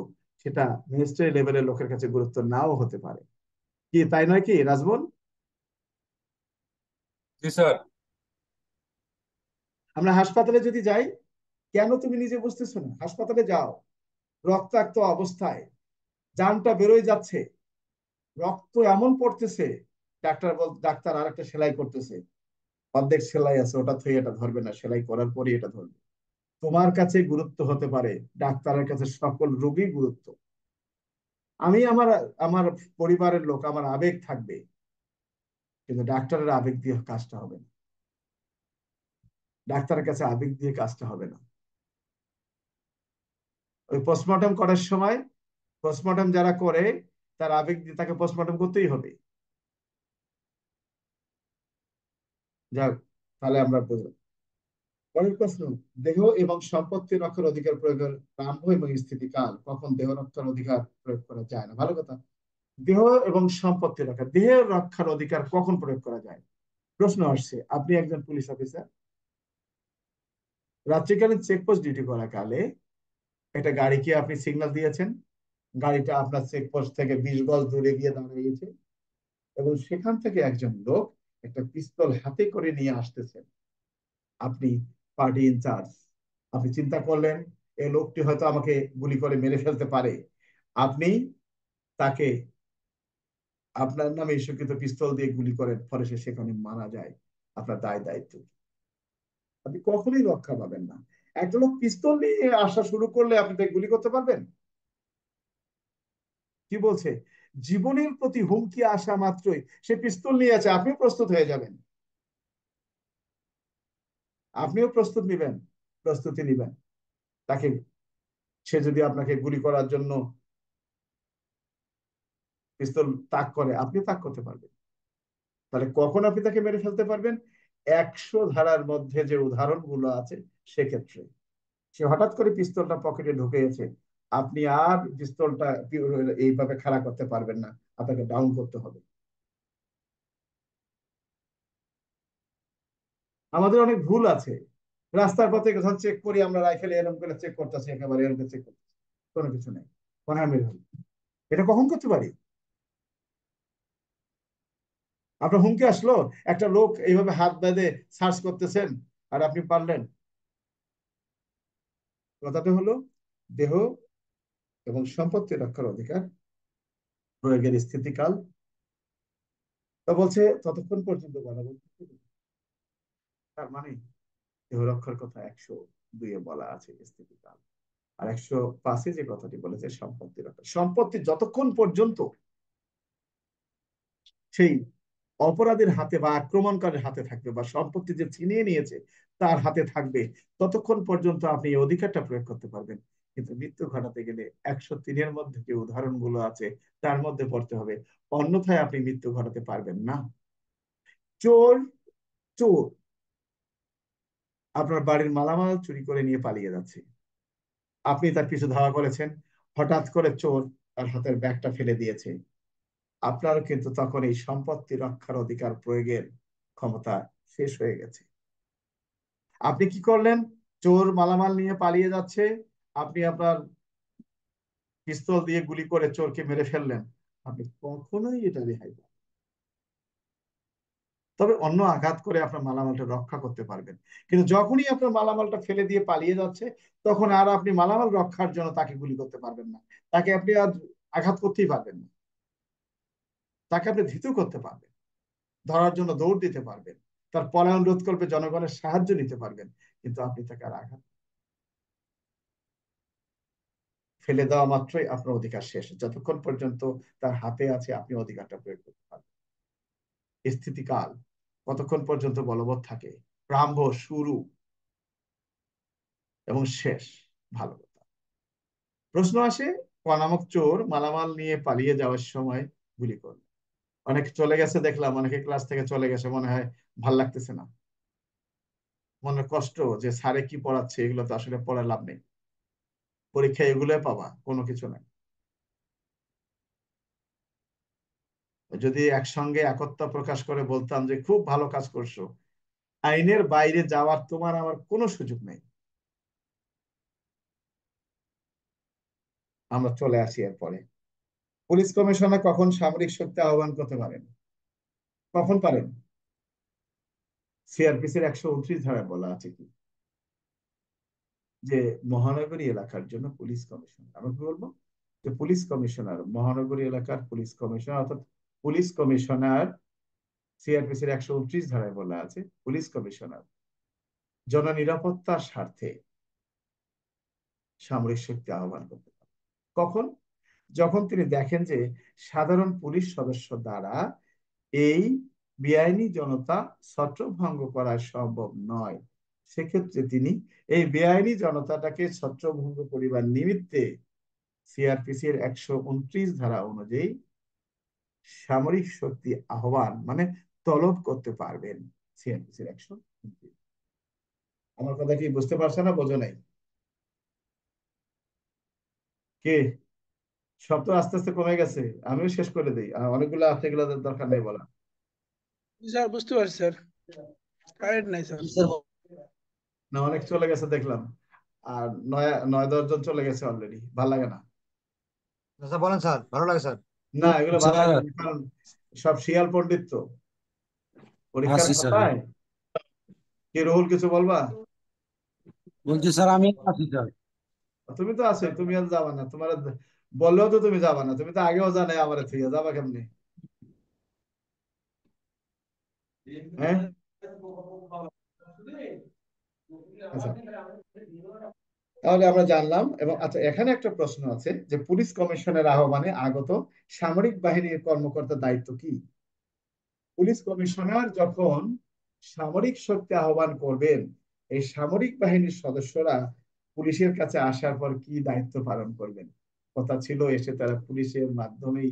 সেটা মিনিস্ট্রি লেভেলের লোকের কাছে গুরুত্ব নাও হতে পারে। কি তাই নয় কি রাজমন? জি স্যার। আমরা হাসপাতালে যদি যাই, কেন তুমি নিজে বুঝতেছো না? হাসপাতালে যাও, রক্তাক্ত অবস্থায় জানটা বেরোয় যাচ্ছে, রক্ত এমন পড়তেছে, ডাক্তার আর একটা সেলাই করতেছে, অর্ধেক সেলাই আছে, ওটা থুয়ে এটা ধরবে না, সেলাই করার পরে এটা ধরবে। তোমার কাছে গুরুত্ব হতে পারে, ডাক্তারের কাছে সকল রোগী গুরুত্ব। আমি আমার আমার পরিবারের লোক, আমার আবেগ থাকবে, কিন্তু ডাক্তারের আবেগ দিয়ে কাজটা হবে না। ডাক্তারের কাছে আবেগ দিয়ে কাজটা হবে না। ওই পোস্টমর্টম করার সময়, পোস্টমর্টম যারা করে তার আবেগ দিয়ে তাকে পোস্টমর্টম করতেই হবে। যাক, তাহলে আমরা বুঝলাম। পরের প্রশ্ন, দেহ এবং সম্পত্তি রক্ষার অধিকার প্রয়োগের প্রারম্ভ এবং স্থিতিকাল, কখন দেহ রক্ষার অধিকার প্রয়োগ করা যায় না? ভালো কথা। দেহ এবং সম্পত্তি রক্ষা, দেহের রক্ষার অধিকার কখন প্রয়োগ করা যায়? প্রশ্ন আসছে, আপনি একজন পুলিশ অফিসার, রাত্রিকালীন চেকপোস্ট ডিউটি করাকালে একটা গাড়িকে আপনি সিগন্যাল দিয়েছেন, গাড়িটা আপনার চেকপোস্ট থেকে 20 গজ দূরে গিয়ে দাঁড়িয়েছে, এবং সেখান থেকে একজন লোক একটা পিস্তল হাতে করে নিয়ে আসতেছেন। আপনি পার্টি ইনচার্জ, আপনি চিন্তা করলেন এই লোকটি হয়তো আমাকে গুলি করে মেরে ফেলতে পারে। আপনি তাকে আপনার নামে ইস্যুকৃত পিস্তল দিয়ে গুলি করেন, ফলে সে সেখানে মারা যায়। আপনার দায় দায়িত্ব কি? আপনি কখনোই রক্ষা পাবেন না। একটা লোক পিস্তল নিয়ে আসা শুরু করলে আপনি তাকে গুলি করতে পারবেন? কি বলছে, জীবনের প্রতি হুমকি আসা মাত্রই সে পিস্তল নিয়ে আছে, আপনিও প্রস্তুত হয়ে যাবেন, আপনিও প্রস্তুত নিবেন, প্রস্তুতি নিবেন। তাকে, সে যদি আপনাকে গুলি করার জন্য পিস্তল তাক করে, আপনি তাক করতে পারবেন। তাহলে কখন আপনি তাকে মেরে ফেলতে পারবেন? 100 ধারার মধ্যে যে উদাহরণগুলো আছে সেক্ষেত্রে। সে হঠাৎ করে পিস্তলটা পকেটে ঢুকিয়েছে, আপনি আর পিস্তলটা এইভাবে খাড়া করতে পারবেন না, আপনাকে ডাউন করতে হবে। আমাদের অনেক ভুল আছে। রাস্তার পথে যখন চেক করি আমরা, রাইফেল এরকম করে চেক করতেছি, একেবারে এরকম চেক করতেছি, কোনো কিছু নেই, মনে হয় মেরে ফেলবো। এটা কখন করতে পারি? আপনার হুমকি আসলো, একটা লোক এইভাবে হাত বেঁধে সার্চ করতেছেন, আর আপনি পারলেন। কথাটা হলো দেহ এবং সম্পত্তি রক্ষার অধিকার প্রয়োগের স্থিতিকাল। তো বলছে ততক্ষণ পর্যন্ত বলা বলতে, তার মানে দেহ রক্ষার কথা 102-এ বলা আছে স্থিতিকাল। আর 105-এ যে কথাটি বলেছে সম্পত্তি রক্ষা, সম্পত্তি যতক্ষণ পর্যন্ত সেই অপরাধীর হাতে বা আক্রমণকারীর হাতে থাকবে, বা সম্পত্তি যে ছিনিয়ে নিয়েছে তার হাতে থাকবে, ততক্ষণ পর্যন্ত আপনি এই অধিকারটা প্রয়োগ করতে পারবেন। কিন্তু মৃত্যু ঘটাতে গেলে 103-এর মধ্যে যে উদাহরণগুলো আছে তার মধ্যে পড়তে হবে, অন্যথায় আপনি মৃত্যু ঘটাতে পারবেন না। চোর, চোর আপনার বাড়ির মালামাল চুরি করে নিয়ে পালিয়ে যাচ্ছে, আপনি তার পিছু ধাওয়া করেছেন, হঠাৎ করে চোর তার হাতের ব্যাগটা ফেলে দিয়েছে, আপনারও কিন্তু তখন এই সম্পত্তি রক্ষার অধিকার প্রয়োগের ক্ষমতা শেষ হয়ে গেছে। আপনি কি করলেন? চোর মালামাল নিয়ে পালিয়ে যাচ্ছে, আপনি আপনার পিস্তল দিয়ে গুলি করে চোরকে মেরে ফেললেন, আপনি কখনোই এটা রেহাই পাবেন না। তবে অন্য আঘাত করে আপনার মালামালটা রক্ষা করতে পারবেন। কিন্তু যখনই আপনার মালামালটা ফেলে দিয়ে পালিয়ে যাচ্ছে, তখন আর আপনি মালামাল রক্ষার জন্য তাকে গুলি করতে পারবেন না, তাকে আপনি আর আঘাত করতেই পারবেন না। তাকে আপনি ভীতু করতে পারবেন, ধরার জন্য দৌড় দিতে পারবেন, তার পলায়ন রোধ করবে জনগণের সাহায্য নিতে পারবেন, কিন্তু আপনি তাকে আর আঘাত, ফেলে দেওয়া মাত্রই আপনার অধিকার শেষ। যতক্ষণ পর্যন্ত তার হাতে আছে আপনি অধিকারটা প্রয়োগ করতে পারবেন। স্থিতিকাল কতক্ষণ পর্যন্ত বলবৎ থাকে? প্রারম্ভ, শুরু এবং শেষ। ভালো কথা। প্রশ্ন আসে, ক নামক চোর মালামাল নিয়ে পালিয়ে যাওয়ার সময় গুলি করল। অনেকে চলে গেছে দেখলাম, অনেকে ক্লাস থেকে চলে গেছে, মনে হয় ভাল লাগতেছে না, মনে কষ্ট যে স্যারে কি পড়াচ্ছে, এগুলো তো আসলে পড়ার লাভ নেই, পরীক্ষায় এগুলোই পাবা, কোনো কিছু নাই। যদি একসঙ্গে একতা প্রকাশ করে বলতাম যে খুব ভালো কাজ করছো, আইনের বাইরে যাওয়ার তোমার আমার কোনো সুযোগ নেই। আমরা চলে আসি এরপরে। পুলিশ কমিশনার কখন সামরিক শক্তি আহ্বান করতে পারেন? কখন পারেন? সিআরপিসির 129 ধারায় বলা আছে কি, যে মহানগরী এলাকার জন্য পুলিশ কমিশনার, আমরা কি বলবো, যে পুলিশ কমিশনার, মহানগরী এলাকার পুলিশ কমিশনার, অর্থাৎ পুলিশ কমিশনার, সিআরপিসির 129 ধারায় বলা আছে পুলিশ কমিশনার জননিরাপত্তার স্বার্থে সামরিক শক্তি আহ্বান করতে পারেন। কখন? যখন তিনি দেখেন যে সাধারণ পুলিশ সদস্য দ্বারা এই বেআইনি জনতা ছত্রভঙ্গ করা সম্ভব নয়, সেক্ষেত্রে তিনি এই বেআইনি জনতাটাকে ছত্রভঙ্গ করিবার নিমিত্তে সিআরপিসির 129 ধারা অনুযায়ী সামরিক শক্তি আহ্বান মানে তলব করতে পারবেন। সিআরপিসির 129। আমার কথা কি বুঝতে পারছো না, বোঝো নাই? কে? শব্দ আস্তে আস্তে কমে গেছে, আমিও শেষ করে দিই, অনেকগুলো আছে, এগুলো দরকার নেই বলা। স্যার বুঝতে পারছি স্যার, কারেন্ট নাই স্যার। না, অনেক চলে গেছে দেখলাম, আর 9-10 জন চলে গেছে অলরেডি, ভাল লাগে না। স্যার বলেন স্যার, ভালো লাগে স্যার। না, এগুলো ভালো লাগে স্যার না, কারণ সব শিয়াল পণ্ডিত তো পরীক্ষার আসি স্যার, খাতায়। কি রুহুল, কিছু বলবা? বলছি স্যার আমি আসি স্যার। তুমি তো আছো, তুমি আর যাবা না, তোমার বললেও তো তুমি যাবা না, তুমি তো আগেও জানে আমার থেকে যাবা কেমনি? হ্যাঁ, আচ্ছা, তাহলে আমরা জানলাম। এবং আচ্ছা, এখানে একটা প্রশ্ন আছে যে পুলিশ কমিশনের আহ্বানে আগত সামরিক বাহিনীর কর্মকর্তার দায়িত্ব কি? পুলিশ কমিশনার যখন সামরিক শক্তি আহ্বান করবেন, এই সামরিক বাহিনীর সদস্যরা পুলিশের কাছে আসার পর কি দায়িত্ব পালন করবেন? কথা ছিল এসে তারা পুলিশের মাধ্যমেই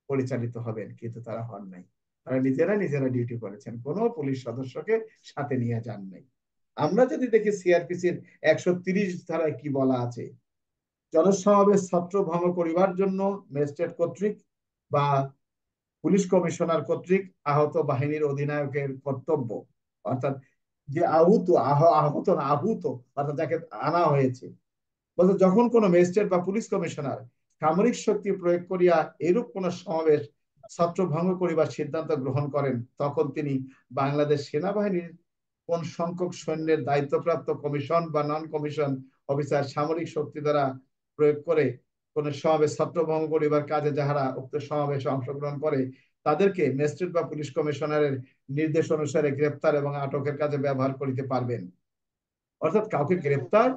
পরিচালিত হবেন, কিন্তু তারা হন নাই। তারা নিজেরা নিজেরা ডিউটি করেছেন, কোনো পুলিশ সদস্যকে সাথে নিয়ে যান নাই। আমরা যদি দেখি সিআরপিসির 130 ধারায় কি বলা আছে, জনসমাবেশ ছত্রভঙ্গ করিবার জন্য ম্যাজিস্ট্রেট কর্তৃক বা পুলিশ কমিশনার কর্তৃক আহত বাহিনীর অধিনায়কের কর্তব্য, অর্থাৎ যে আহত অর্থাৎ যাকে আনা হয়েছে, বলতে যখন কোনো ম্যাজিস্ট্রেট বা পুলিশ কমিশনার সামরিক শক্তি প্রয়োগ করিয়া এরূপ কোন সমাবেশ ছত্রভঙ্গ করিবার সিদ্ধান্ত গ্রহণ করেন, তখন তিনি বাংলাদেশ সেনাবাহিনীর কোন সংখ্যক সৈন্যের দায়িত্বপ্রাপ্ত কমিশন বা নন কমিশন অফিসার সামরিক শক্তি দ্বারা প্রয়োগ করে কোন সমাবেশ ছত্রভঙ্গ করিবার কাজে যাহারা উক্ত সমাবেশে অংশগ্রহণ করে, তাদেরকে ম্যাজিস্ট্রেট বা পুলিশ কমিশনারের নির্দেশ অনুসারে গ্রেপ্তার এবং আটকের কাজে ব্যবহার করিতে পারবেন। অর্থাৎ কাউকে গ্রেপ্তার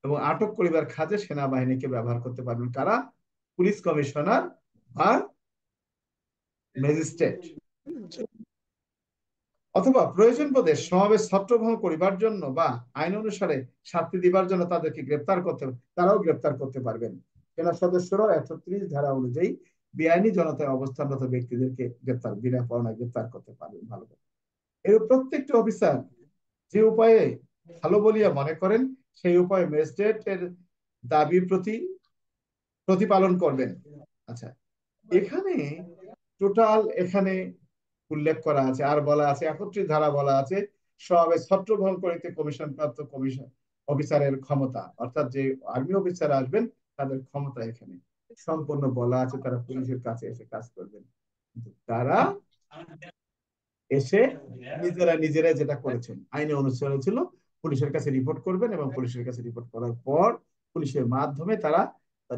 এবং আটক করিবার কাজে সেনাবাহিনীকে ব্যবহার করতে পারবেন কারা? পুলিশ কমিশনার বা ম্যাজিস্ট্রেট। অথবা প্রয়োজন বোধে সমাবেশ ছত্রভঙ্গ করিবার জন্য বা আইন অনুসারে শাস্তি দিবার জন্য তাদেরকে গ্রেপ্তার করতে, তারাও গ্রেপ্তার করতে পারবেন। সেনা সদস্যরা 130 ধারা অনুযায়ী বেআইনি জনতায় অবস্থানরত ব্যক্তিদেরকে গ্রেপ্তার, বিনা পরোয়ানায় গ্রেপ্তার করতে পারবেন। ভালো করে এর প্রত্যেকটা অফিসার যে উপায়ে ভালো বলিয়া মনে করেন সেই উপায়ে ম্যাজিস্ট্রেটের দাবি প্রতিপালন করবেন। আচ্ছা, এখানে টোটাল এখানে উল্লেখ করা আছে, আর বলা আছে 31 ধারা বলা আছে সমাবেশ ছত্রভঙ্গ করিতে কমিশন প্রাপ্ত কমিশন অফিসারের ক্ষমতা, অর্থাৎ যে আর্মি অফিসার আসবেন তাদের ক্ষমতা এখানে সম্পূর্ণ বলা আছে, তারা পুলিশের কাছে এসে কাজ করবেন। কিন্তু তারা এসে নিজেরা যেটা করেছেন আইনে অনুসরণ ছিল, পুলিশের কাছে রিপোর্ট করবেন এবং পুলিশের কাছে রিপোর্ট করার পর পুলিশের মাধ্যমে তারা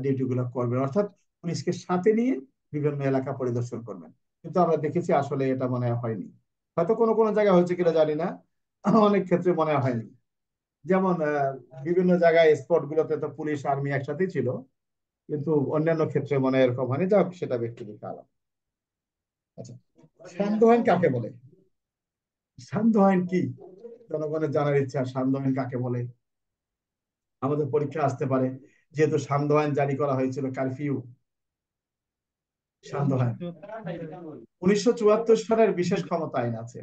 ডিউটি গুলো করবেন, অর্থাৎ পুলিশকে সাথে নিয়ে বিভিন্ন এলাকা পরিদর্শন করবেন। কিন্তু আমরা দেখেছি আসলে এটা মনে হয়নি, হয়তো কোনো কোনো জায়গায় হয়েছে কিনা জানি না, অনেক ক্ষেত্রে মনে হয়নি। যেমন বিভিন্ন জায়গায় স্পট গুলোতে তো পুলিশ আর্মি একসাথেই ছিল, কিন্তু অন্যান্য ক্ষেত্রে মনে এরকম হয়নি, যাক সেটা ব্যক্তিগত আলাদা। আচ্ছা, শান্ত আইন কাকে বলে? শান্ত আইন কি জনগণের জানার ইচ্ছা, শান্ত আইন কাকে বলে? আমাদের পরীক্ষা আসতে পারে, যেহেতু শান্ত আইন জারি করা হয়েছিল, কারফিউ শান্ত আইন। 1974 সালের বিশেষ ক্ষমতা আইন আছে,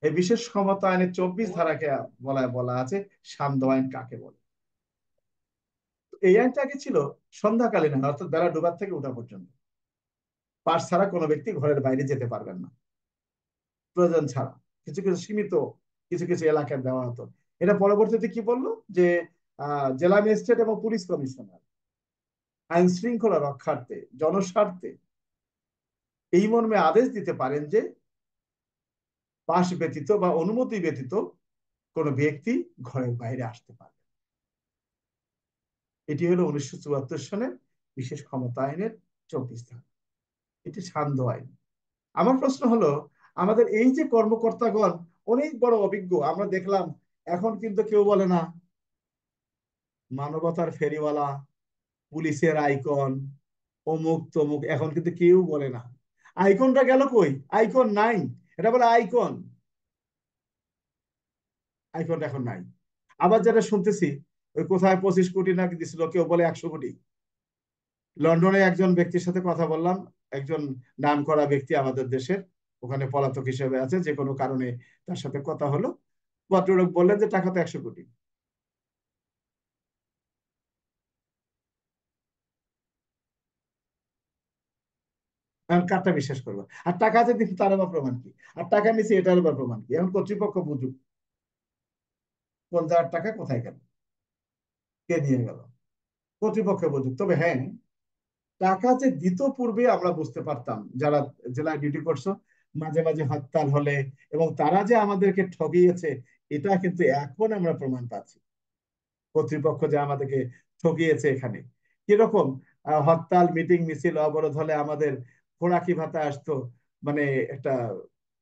এই বিশেষ ক্ষমতা আইনের 24 ধারাকে বলা আছে শান্ত আইন কাকে বলে। এই আইনটা আগে ছিল সন্ধ্যাকালীন, অর্থাৎ বেলা ডুবার থেকে ওঠা পর্যন্ত পাস ছাড়া কোনো ব্যক্তি ঘরের বাইরে যেতে পারবেন না, প্রয়োজন ছাড়া। কিছু কিছু সীমিত কিছু কিছু এলাকায় দেওয়া হতো। এটা পরবর্তীতে কি বললো যে জেলা ম্যাজিস্ট্রেট এবং পুলিশ কমিশনার আইন শৃঙ্খলা রক্ষার্থে জনস্বার্থে এই মর্মে আদেশ দিতে পারেন যে পাস ব্যতীত বা অনুমতি ব্যতীত কোনো ব্যক্তি ঘরের বাইরে আসতে পারবে। এটি হলো 1974 সালের বিশেষ ক্ষমতা আইনের 24 ধারা। এটি সান্ধ্য আইন। আমার প্রশ্ন হলো, আমাদের এই যে কর্মকর্তাগণ অনেক বড় অভিজ্ঞ, আমরা দেখলাম এখন কিন্তু কেউ বলে না মানবতার ফেরিওয়ালা, পুলিশের আইকন, অমুক তমুক, এখন কিন্তু কেউ বলে না। আইকনটা গেল কই? আইকন নাই, এটা বলে আইকন, আইকনটা এখন নাই। আবার যেটা শুনতেছি ওই কোথায় 25 কোটি নাকি দিছিল, কেউ বলে 100 কোটি। লন্ডনে একজন ব্যক্তির সাথে কথা বললাম, একজন নাম করা ব্যক্তি আমাদের দেশের, ওখানে পলাতক হিসেবে আছে, যে কোনো কারণে তার সাথে কথা হলো, ভদ্রলোক বললেন যে টাকা তো 100 কোটি। এখন কারটা বিশ্বাস করবো? আর টাকা যে দিচ্ছে তার বা প্রমাণ কি? আর টাকা নিচ্ছে এটার বা প্রমাণ কি? এখন কর্তৃপক্ষ বুঝুক কোন জায়গার টাকা কোথায় গেল, কে নিয়ে গেল, কর্তৃপক্ষ বুঝুক। তবে হ্যাঁ, টাকা যে দিত পূর্বে আমরা বুঝতে পারতাম, যারা জেলায় ডিউটি করছো, মাঝে মাঝে হরতাল হলে, এবং তারা যে আমাদেরকে ঠকিয়েছে এটা কিন্তু এখন আমরা প্রমাণ পাচ্ছি। কর্তৃপক্ষ যে আমাদেরকে ঠকিয়েছে এখানে কিরকম, হরতাল মিটিং মিছিল অবরোধ হলে আমাদের খোরাকি ভাতা আসতো, মানে একটা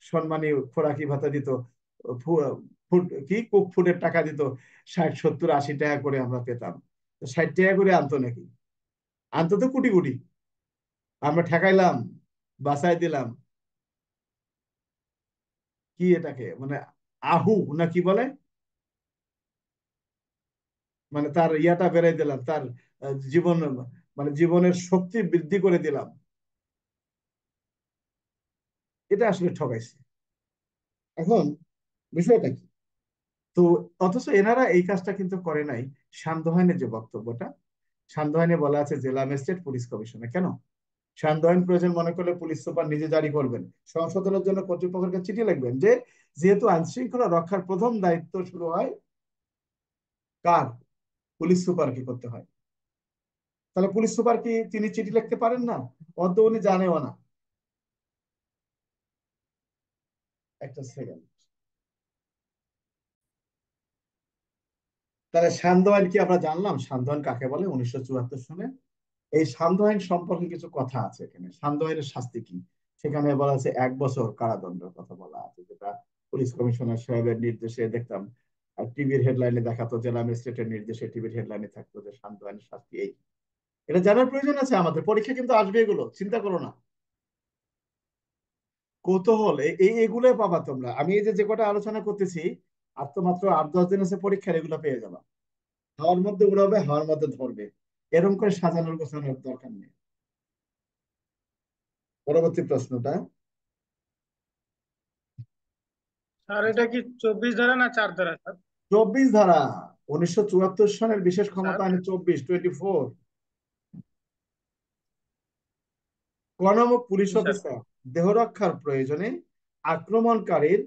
সম্মানী খোরাকি ভাতা দিত, ফুড কি কুক ফুডের টাকা দিত, 60 70 80 টাকা করে আমরা পেতাম। 60 টাকা করে আনতো নাকি? আনতো তো কোটি কোটি, আমরা ঠেকাইলাম, বাঁচাই দিলাম। কি এটাকে মানে আহু না কি বলে, মানে তার ইয়াটা বেড়াই দিলাম, তার জীবন মানে জীবনের শক্তি বৃদ্ধি করে দিলাম। এটা আসলে ঠকাইছে। এখন বিষয়টা কি? তো অথচ এনারা এই কাজটা কিন্তু করে নাই। সান্ধ্যহানের যে বক্তব্যটা, সান্ধ্যহানে বলা আছে জেলা ম্যাজিস্ট্রেট পুলিশ কমিশনার। কেন সান্ধ্যহান প্রয়োজন মনে করলে পুলিশ সুপার নিজে জারি করবেন, সংশোধনের জন্য কর্তৃপক্ষের কাছে চিঠি লিখবেন যে যেহেতু আইন শৃঙ্খলা রক্ষার প্রথম দায়িত্ব শুরু হয় কার, পুলিশ সুপারকে করতে হয়। তাহলে পুলিশ সুপার কি তিনি চিঠি লিখতে পারেন না? অত উনি জানেও না। একটা সেকেন্ড। তাহলে সান্ধ্য আইন কি আমরা জানলাম? সান্ধ্য আইন কাকে বলে 1974 সালে। এই সান্ধ্য আইন সম্পর্কে কিছু কথা আছে এখানে। সান্ধ্য আইনের শাস্তি কি? সেখানে বলা আছে 1 বছর কারাদণ্ডের কথা বলা আছে, যেটা পুলিশ কমিশনার সাহেবের নির্দেশে দেখতাম আর টিভির হেডলাইনে দেখাতো, জেলা ম্যাজিস্ট্রেটের নির্দেশে টিভির হেডলাইনে থাকতো যে সান্ধ্য আইনের শাস্তি এই। এটা জানার প্রয়োজন আছে আমাদের, পরীক্ষা কিন্তু আসবে, এগুলো চিন্তা করো না। কৌতূহল এগুলো পাবা তোমরা। আমি এই যে কটা আলোচনা করতেছি, আর তো মাত্র 8-10 দিন আছে পরীক্ষার, এগুলো পেয়ে যাবা। হাওয়ার মধ্যে উড়াবে, হাওয়ার মধ্যে ধরবে, এরকম করে সাজানোর গোছানোর দরকার নেই। পরবর্তী প্রশ্নটা, স্যার এটা কি 24 ধারা না 4 ধারা স্যার? 24 ধারা। 1974 সনের বিশেষ স্যার ক্ষমতা আইন 24। কর্ণমুখ পুলিশ জি স্যার। অফিসার দেহরক্ষার প্রয়োজনে আক্রমণকারীর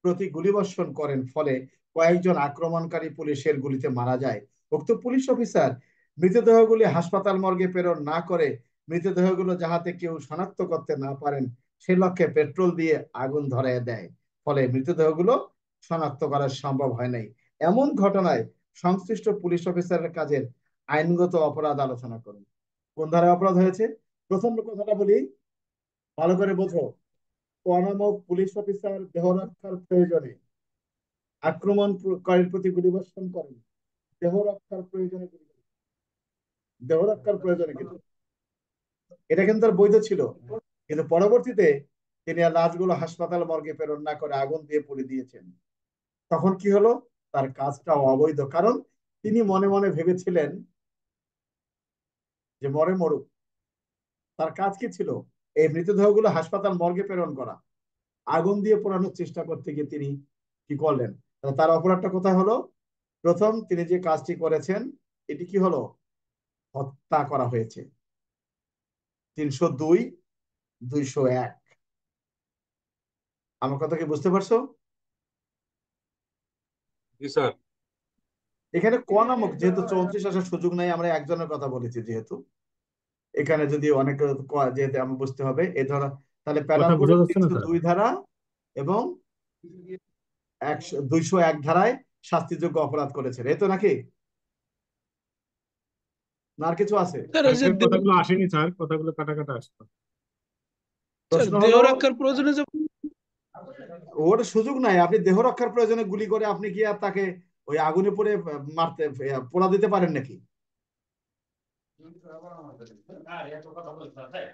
প্রতি গুলিবর্ষণ করেন, ফলে কয়েকজন আক্রমণকারী পুলিশের গুলিতে মারা যায়। উক্ত পুলিশ অফিসার মৃতদেহগুলি হাসপাতাল মর্গে প্রেরণ না করে মৃতদেহগুলো যাহাতে কেউ শনাক্ত করতে না পারেন সে লক্ষ্যে পেট্রোল দিয়ে আগুন ধরায় দেয়, ফলে মৃতদেহগুলো শনাক্ত করা সম্ভব হয় নাই। এমন ঘটনায় সংশ্লিষ্ট পুলিশ অফিসারের কাজের আইনগত অপরাধ আলোচনা করুন। কোন ধারায় অপরাধ হয়েছে? প্রথম কথাটা বলি, ভালো করে বোঝো। কর্মক পুলিশ অফিসার দেহ রক্ষার প্রয়োজনে আক্রমণকারীর প্রতি গুলিবর্ষণ করেন। দেহ রক্ষার প্রয়োজনে দেহ রক্ষার প্রয়োজনে কিন্তু এটা কিন্তু তার বৈধ ছিল, কিন্তু পরবর্তীতে তিনি আর লাশগুলো হাসপাতাল মর্গে প্রেরণ না করে আগুন দিয়ে পুড়িয়ে দিয়েছেন। তখন কি হলো? তার কাজটা অবৈধ, কারণ তিনি মনে মনে ভেবেছিলেন যে মরে মরুক। তার কাজ কি ছিল? এই মৃতদেহগুলো হাসপাতাল মর্গে প্রেরণ করা। আগুন দিয়ে পোড়ানোর চেষ্টা করতে গিয়ে তিনি কি করলেন? তার অপরাধটা কোথায় হলো? প্রথম তিনি যে কাজটি করেছেন এটি কি হলো? হত্যা করা হয়েছে। 302, 201। আমার কথা কি বুঝতে পারছো? জি স্যার। এখানে ক নামক, যেহেতু 34 আসার সুযোগ নাই, আমরা একজনের কথা বলেছি, যেহেতু এখানে যদি অনেকে যেহেতু আমি বুঝতে হবে এই ধরা, তাহলে প্যানাল কথা বোঝা করে যাচ্ছে না স্যার। 302 ধারা এবং 201 ধারায় শাস্তিযোগ্য অপরাধ করেছেন, এই তো নাকি? না আর কিছু আছে? স্যার ওই যে আগের কথাগুলো আসেনি স্যার, কথাগুলো কাটা কাটা আসতো। প্রশ্ন দেহ হলো, রক্ষার প্রয়োজনে যে ওর সুযোগ নাই। আপনি দেহ রক্ষার প্রয়োজনে গুলি করে আপনি কি আর তাকে ওই আগুনে পড়ে মারতে পোড়া দিতে পারেন নাকি?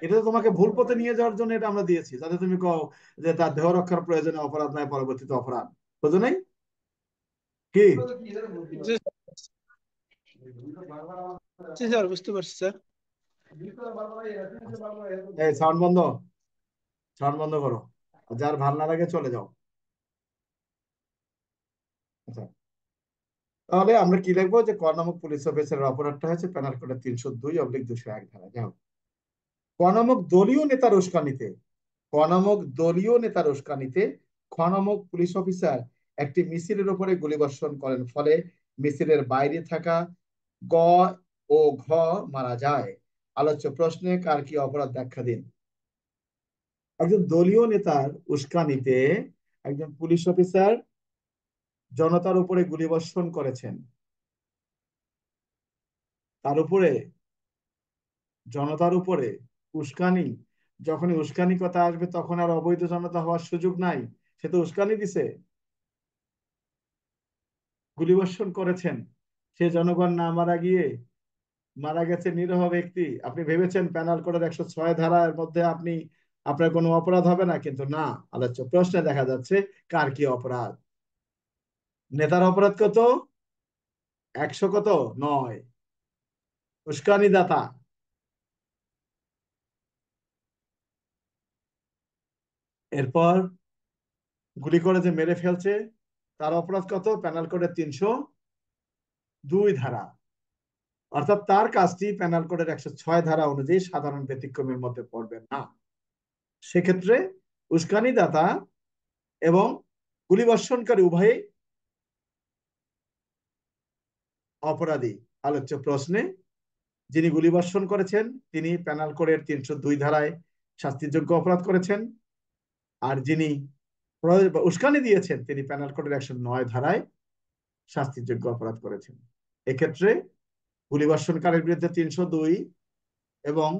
এটা তো তোমাকে ভুল পথে নিয়ে যাওয়ার জন্য এটা আমরা দিয়েছি, যাতে তুমি কও যে তার দেহ রক্ষার প্রয়োজনে অপরাধ নাই, পরবর্তীতে অপরাধ। বুঝো নাই কি? যে জি স্যার বুঝতে পারছি স্যার। এই সাউন্ড বন্ধ, সাউন্ড বন্ধ করো। যার ভাল না লাগে চলে যাও। আচ্ছা, তাহলে আমরা কি লিখবো? যে কর্ণামুখ পুলিশ অফিসারের অপরাধটা হয়েছে পেনাল কোড 302/201 ধারা। যাও, কর্ণামুখ দলীয় নেতার উস্কানিতে, কর্ণামক দলীয় নেতার উস্কানিতে কর্ণামক পুলিশ অফিসার একটি মিছিলের উপরে গুলিবর্ষণ করেন, ফলে মিছিলের বাইরে থাকা গ ও ঘ মারা যায়। আলোচ্য প্রশ্নে কার কি অপরাধ ব্যাখ্যা দিন। একজন দলীয় নেতার উস্কানিতে একজন পুলিশ অফিসার জনতার উপরে গুলিবর্ষণ করেছেন, তার উপরে, জনতার উপরে উস্কানি। যখনই উস্কানি কথা আসবে তখন আর অবৈধ জনতা হওয়ার সুযোগ নাই, সে তো উস্কানি দিছে, গুলিবর্ষণ করেছেন। সে জনগণ না মারা গিয়ে মারা গেছে নিরীহ ব্যক্তি। আপনি ভেবেছেন প্যানাল কোডের 106 ধারার মধ্যে আপনি আপনার কোনো অপরাধ হবে না, কিন্তু না। আলোচ্য প্রশ্নে দেখা যাচ্ছে কার কি অপরাধ। নেতার অপরাধ কত? 100 উস্কানি দাতা। এরপর গুলি করে যে মেরে ফেলছে তার অপরাধ কত? পেনাল কোডের 302 ধারা, অর্থাৎ তার কাজটি পেনাল কোডের 106 ধারা অনুযায়ী সাধারণ ব্যতিক্রমের মধ্যে পড়বে না। সেক্ষেত্রে উস্কানিদাতা এবং গুলিবর্ষণকারী উভয়ই অপরাধী। আলোচ্য প্রশ্নে যিনি গুলিবর্ষণ করেছেন তিনি পেনাল কোডের 302 ধারায় শাস্তিযোগ্য অপরাধ করেছেন, আর যিনি উস্কানি দিয়েছেন তিনি পেনাল কোডের 109 ধারায় শাস্তিযোগ্য অপরাধ করেছেন। এক্ষেত্রে গুলিবর্ষণকারীর বিরুদ্ধে 302 এবং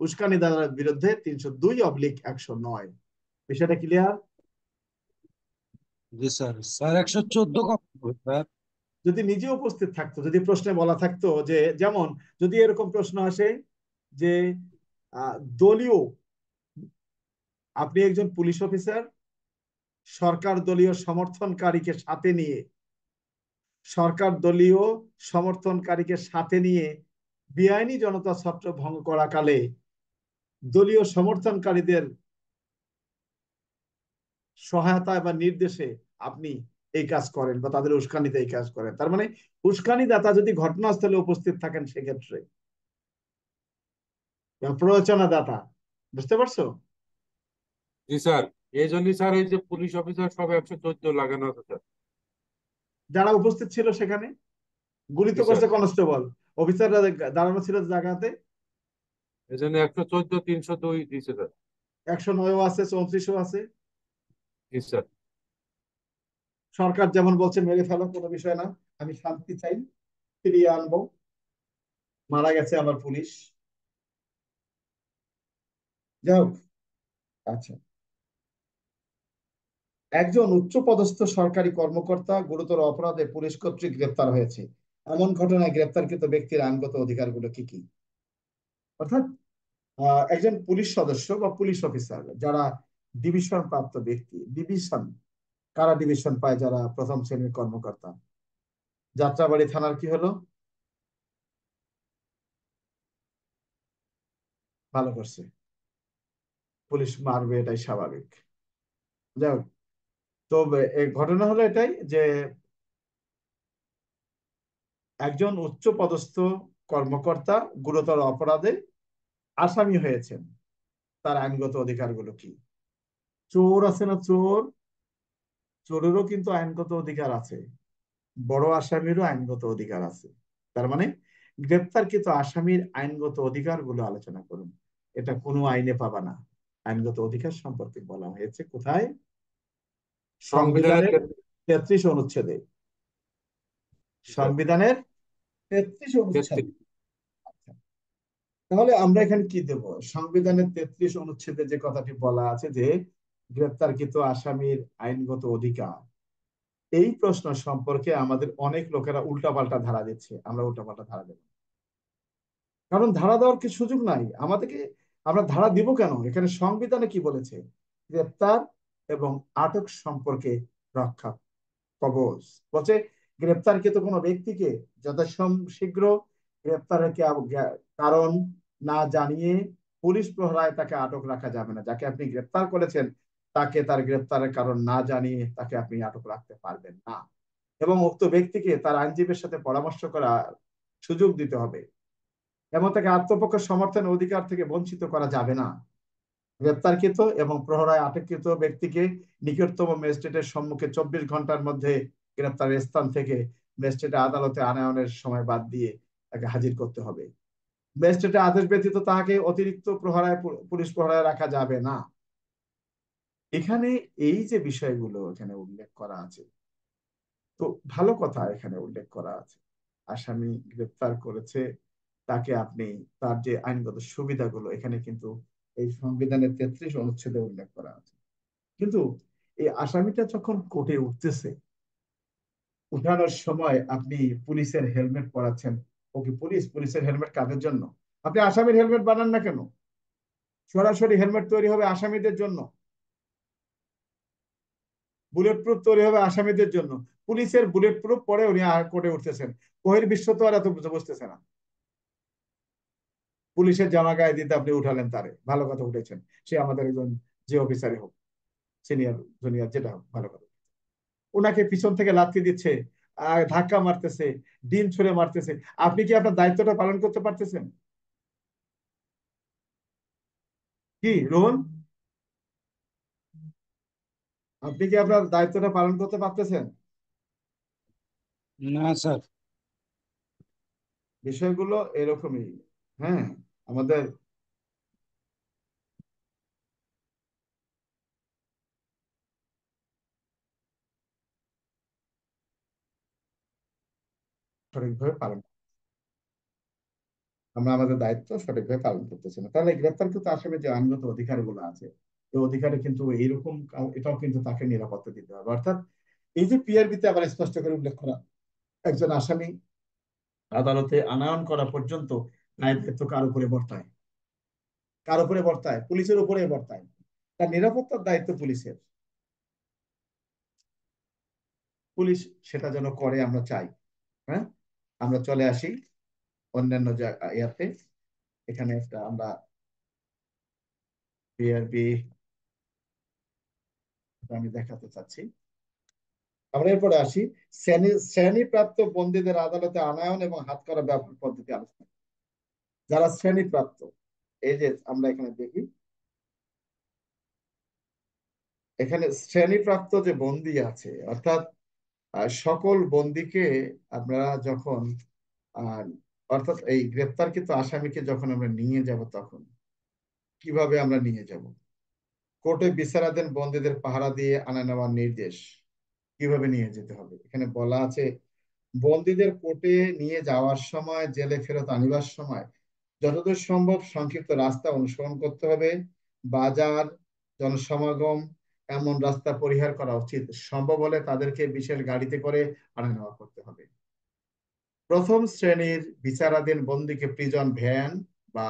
উস্কানিদাতার বিরুদ্ধে 302/109। বিষয়টা ক্লিয়ার? জি স্যার। স্যার 114 কখন হবে স্যার? যদি নিজে উপস্থিত থাকতো, যদি প্রশ্নে বলা থাকতো যে, যেমন যদি এরকম প্রশ্ন আসে যে দলীয়, আপনি একজন পুলিশ অফিসার, সরকার দলীয় সমর্থনকারীকে সাথে নিয়ে বেআইনি জনতা ছত্র ভঙ্গ করাকালে দলীয় সমর্থনকারীদের সহায়তা বা নির্দেশে আপনি এই কাজ করেন বা তাদের উস্কানিতে এই কাজ করেন, তার মানে উস্কানিদাতা যদি ঘটনাস্থলে উপস্থিত থাকেন সেক্ষেত্রে, প্ররোচনা দাতা, বুঝতে পারছো? জি স্যার, এই জন্যই স্যার এই যে পুলিশ অফিসার সব 114 লাগানো আছে স্যার। যারা উপস্থিত ছিল সেখানে, গুলি জি তো স্যার, করছে কনস্টেবল, অফিসাররা দাঁড়ানো ছিল জায়গাতে। এই জন্য 114 302 দিয়েছে স্যার। 109ও আছে, 34ও আছে। জি স্যার। সরকার যেমন বলছে মেরে ফেলো, কোনো বিষয় না, আমি শান্তি চাই, ফিরিয়ে আনবো, মারা গেছে আমার পুলিশ। যাই হোক, আচ্ছা, একজন উচ্চপদস্থ সরকারি কর্মকর্তা গুরুতর অপরাধে পুলিশ কর্তৃক গ্রেপ্তার হয়েছে, এমন ঘটনায় গ্রেপ্তারকৃত ব্যক্তির আইনগত অধিকারগুলো কি কি? অর্থাৎ একজন পুলিশ সদস্য বা পুলিশ অফিসার যারা ডিভিশন প্রাপ্ত ব্যক্তি, ডিভিশন, কারা ডিভিশন পায়? যারা প্রথম শ্রেণীর কর্মকর্তা। যাত্রাবাড়ি থানার কি হলো? ভালো করছে, পুলিশ মারবে, এটাই স্বাভাবিক। যাই হোক, তো এই ঘটনা হলো এটাই যে একজন উচ্চ পদস্থ কর্মকর্তা গুরুতর অপরাধে আসামি হয়েছেন, তার আইনগত অধিকারগুলো কি? চোর আছে না, চোর, চোরেরও কিন্তু আইনগত অধিকার আছে, বড় আসামিরও আইনগত অধিকার আছে। তার মানে গ্রেপ্তারকৃত আসামির আইনগত অধিকারগুলো আলোচনা করুন। এটা কোনো আইনে পাবা না। আইনগত অধিকার সম্পর্কে বলা হয়েছে কোথায়? সংবিধানের সংবিধানের 33 অনুচ্ছেদে। সংবিধানের 33 অনুচ্ছেদ। 33। আচ্ছা, তাহলে আমরা এখানে কি দেব? সংবিধানের 33 অনুচ্ছেদে যে কথাটি বলা আছে যে গ্রেপ্তারকৃত আসামির আইনগত অধিকার, এই প্রশ্ন সম্পর্কে আমাদের অনেক লোকেরা উল্টাপাল্টা ধারা দিচ্ছে। আমরা উল্টাপাল্টা ধারা দেব, কারণ ধারা দেওয়ার কি সুযোগ নাই আমাদেরকে। আমরা ধারা দিব কেন? এখানে সংবিধানে কি বলেছে? গ্রেপ্তার এবং আটক সম্পর্কে রক্ষা কবচ বলছে, গ্রেপ্তারকৃত কোনো ব্যক্তিকে যথাশীঘ্র গ্রেপ্তারের কারণ না জানিয়ে পুলিশ প্রহরায় তাকে আটক রাখা যাবে না। যাকে আপনি গ্রেপ্তার করেছেন তাকে তার গ্রেপ্তারের কারণ না জানিয়ে তাকে আপনি আটক রাখতে পারবেন না, এবং উক্ত ব্যক্তিকে তার আইনজীবীর সাথে পরামর্শ করার সুযোগ দিতে হবে, এবং তাকে আত্মপক্ষ সমর্থনের অধিকার থেকে বঞ্চিত করা যাবে না। গ্রেপ্তারকৃত এবং প্রহরায় আটককৃত ব্যক্তিকে নিকটতম ম্যাজিস্ট্রেটের সম্মুখে 24 ঘন্টার মধ্যে গ্রেপ্তারের স্থান থেকে ম্যাজিস্ট্রেটের আদালতে আনয়নের সময় বাদ দিয়ে তাকে হাজির করতে হবে। ম্যাজিস্ট্রেটের আদেশ ব্যতীত তাহাকে অতিরিক্ত পুলিশ প্রহরায় রাখা যাবে না। এখানে এই যে বিষয়গুলো এখানে উল্লেখ করা আছে, তো ভালো কথা এখানে উল্লেখ করা আছে। আসামি গ্রেপ্তার করেছে, তাকে আপনি তার যে আইনগত সুবিধাগুলো এখানে কিন্তু এই সংবিধানের 33 অনুচ্ছেদে উল্লেখ করা আছে। কিন্তু এই আসামিটা যখন কোর্টে উঠতেছে, উঠানোর সময় আপনি পুলিশের হেলমেট পরাচ্ছেন। ওকে, পুলিশের হেলমেট কাদের জন্য? আপনি আসামির হেলমেট বানান না কেন? সরাসরি হেলমেট তৈরি হবে আসামিদের জন্য, বুলেট প্রুফ তৈরি হবে আসামিদের জন্য। পুলিশের বুলেট প্রুফ পরে উনি কোর্টে উঠতেছেন। বহির্বিশ্ব তো আর এত বুঝতেছে না। পুলিশের জামা গায়ে দিতে আপনি উঠালেন তারে, ভালো কথা উঠেছেন, সে আমাদের একজন যে অফিসারই হোক। সিনিয়র জুনিয়র যেটা ভালো করে, ওনাকে পিছন থেকে লাথি দিচ্ছে, ধাক্কা মারতেছে, ডিম ছুঁড়ে মারতেছে, আপনি কি আপনার দায়িত্বটা পালন করতে পারতেছেন? কি রোহন, আপনি কি আপনার দায়িত্বটা পালন করতে পারতেছেন? না স্যার। বিষয়গুলো এরকমই। হ্যাঁ, আমাদের সঠিকভাবে পালন, আমরা আমাদের দায়িত্ব সঠিকভাবে পালন করতেছি না, তাহলে গ্রেপ্তারকৃত আসামির যে আইনগত অধিকারগুলো আছে, এই অধিকারে কিন্তু এইরকম এটাও কিন্তু তাকে নিরাপত্তা দিতে হবে। অর্থাৎ এই যে পিআরবিতে আবার স্পষ্ট করে উল্লেখ করা, একজন আসামি আদালতে আনয়ন করা পর্যন্ত ন্যায় দায়িত্ব কার উপরে বর্তায়? কার উপরে বর্তায়? পুলিশের উপরে বর্তায়। তার নিরাপত্তার দায়িত্ব পুলিশের। পুলিশ সেটা যেন করে আমরা চাই। হ্যাঁ, আমরা চলে আসি অন্যান্য ইয়াতে। এখানে একটা আমরা পিআরবি আমি দেখাতে চাচ্ছি। আমরা এরপরে আসি শ্রেণীপ্রাপ্ত বন্দীদের আদালতে আনয়ন এবং হাতকড়া ব্যবহার পদ্ধতি আলোচনা। যারা শ্রেণীপ্রাপ্ত, এই যে আমরা এখানে দেখি, এখানে শ্রেণীপ্রাপ্ত যে বন্দী আছে, অর্থাৎ সকল বন্দীকে আমরা যখন আহ, অর্থাৎ এই গ্রেপ্তারকৃত আসামিকে যখন আমরা নিয়ে যাব, তখন কিভাবে আমরা নিয়ে যাব? কোর্টে বিচারাধীন বন্দীদের পাহারা দিয়ে আনা নেওয়ার নির্দেশ, কিভাবে নিয়ে যেতে হবে? এখানে বলা আছে বন্দীদের কোর্টে নিয়ে যাওয়ার সময়, জেলে ফেরত আনিবার সময় যতদূর সম্ভব সংক্ষিপ্ত রাস্তা অনুসরণ করতে হবে। বাজার, জনসমাগম এমন রাস্তা পরিহার করা উচিত। সম্ভব হলে তাদেরকে বিশেষ গাড়িতে করে আনা নেওয়া করতে হবে। প্রথম শ্রেণীর বিচারাধীন বন্দীকে প্রিজন ভ্যান বা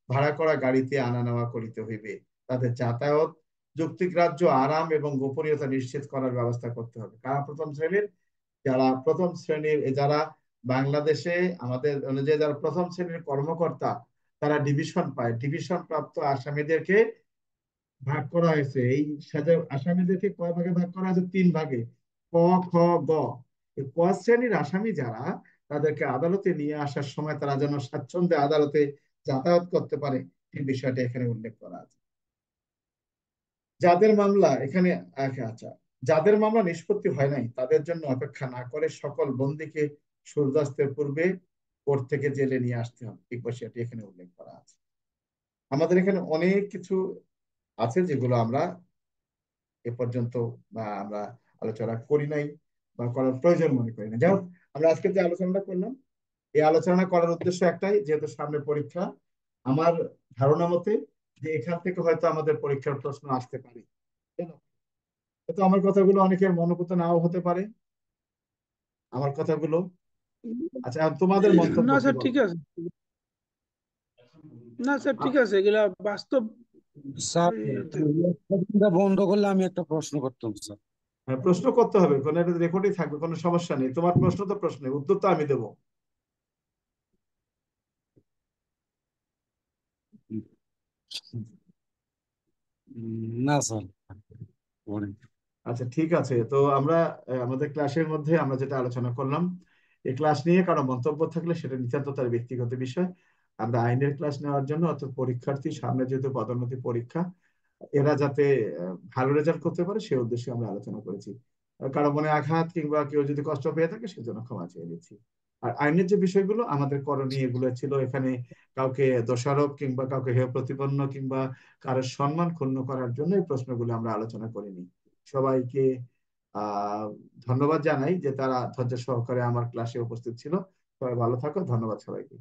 ভাড়া করা গাড়িতে আনা নেওয়া করিতে হইবে। তাদের যাতায়াত, যুক্তিগ্রাহ্য আরাম এবং গোপনীয়তা নিশ্চিত করার ব্যবস্থা করতে হবে। কারা প্রথম শ্রেণীর? যারা প্রথম শ্রেণীর, যারা বাংলাদেশে আমাদের অনুযায়ী যারা প্রথম শ্রেণীর কর্মকর্তা, তারা ডিভিশন পায়। ডিভিশন প্রাপ্ত আসামিদেরকে ভাগ করা হয়েছে। এই সাজা আসামিদেরকে কয় ভাগে ভাগ করা হয়েছে? 3 ভাগে, ক, খ, গ। এই ক শ্রেণীর আসামি যারা, তাদেরকে আদালতে নিয়ে আসার সময় তারা যেন স্বাচ্ছন্দ্যে আদালতে যাতায়াত করতে পারে, এই বিষয়টা এখানে উল্লেখ করা আছে। যাদের মামলা এখানে, আচ্ছা, যাদের মামলা নিষ্পত্তি হয় নাই, তাদের জন্য অপেক্ষা না করে সকল বন্দীকে সূর্যাস্তের পূর্বে কোর্ট থেকে জেলে নিয়ে আসতে হবে, এই বিষয়টি এখানে উল্লেখ করা আছে। আমাদের এখানে অনেক কিছু আছে যেগুলো আমরা এ পর্যন্ত আমরা আলোচনা করি নাই বা করার প্রয়োজন মনে করি না। যাই হোক, আমরা আজকে যে আলোচনাটা করলাম, এই আলোচনা করার উদ্দেশ্য একটাই, যেহেতু সামনে পরীক্ষা, আমার ধারণা মতে যে এখান থেকে হয়তো আমাদের পরীক্ষার প্রশ্ন আসতে পারে। তো আমার কথাগুলো অনেকের মনোভূত নাও হতে পারে, আমার কথাগুলো। আচ্ছা, আর তোমাদের মন্তব্য না কি স্যার, ঠিক বলবো? আছে। না স্যার, ঠিক আছে, এগুলা বাস্তব। স্যার, এই, রেকর্ডিংটা বন্ধ করলে আমি একটা প্রশ্ন করতাম স্যার। হ্যাঁ, প্রশ্ন করতে হবে, কোনো একটা রেকর্ডই থাকবে, কোনো সমস্যা নেই। তোমার প্রশ্ন তো প্রশ্ন, উত্তর তো আমি দেবো। না স্যার, পরে। আচ্ছা, ঠিক আছে। তো আমরা আমাদের ক্লাসের মধ্যে আমরা যেটা আলোচনা করলাম, এই ক্লাস নিয়ে কারো মন্তব্য থাকলে সেটা নিতান্ত তার ব্যক্তিগত বিষয়। আমরা আইনের ক্লাস নেওয়ার জন্য, অর্থাৎ পরীক্ষার্থী সামনে যেহেতু পদোন্নতি পরীক্ষা, এরা যাতে ভালো রেজাল্ট করতে পারে সেই উদ্দেশ্যে আমরা আলোচনা করেছি। কারো মনে আঘাত কিংবা কেউ যদি কষ্ট পেয়ে থাকে, সেজন্য ক্ষমা চেয়ে নিচ্ছি। আর আইনের যে বিষয়গুলো আমাদের করণীয়, এগুলো ছিল এখানে কাউকে দোষারোপ কিংবা কাউকে হেয় প্রতিপন্ন কিংবা কারোর সম্মান ক্ষুণ্ণ করার জন্য এই প্রশ্নগুলো আমরা আলোচনা করিনি। সবাইকে আহ ধন্যবাদ জানাই যে তারা ধৈর্য সহকারে আমার ক্লাসে উপস্থিত ছিল। সবাই ভালো থাকো, ধন্যবাদ সবাইকে।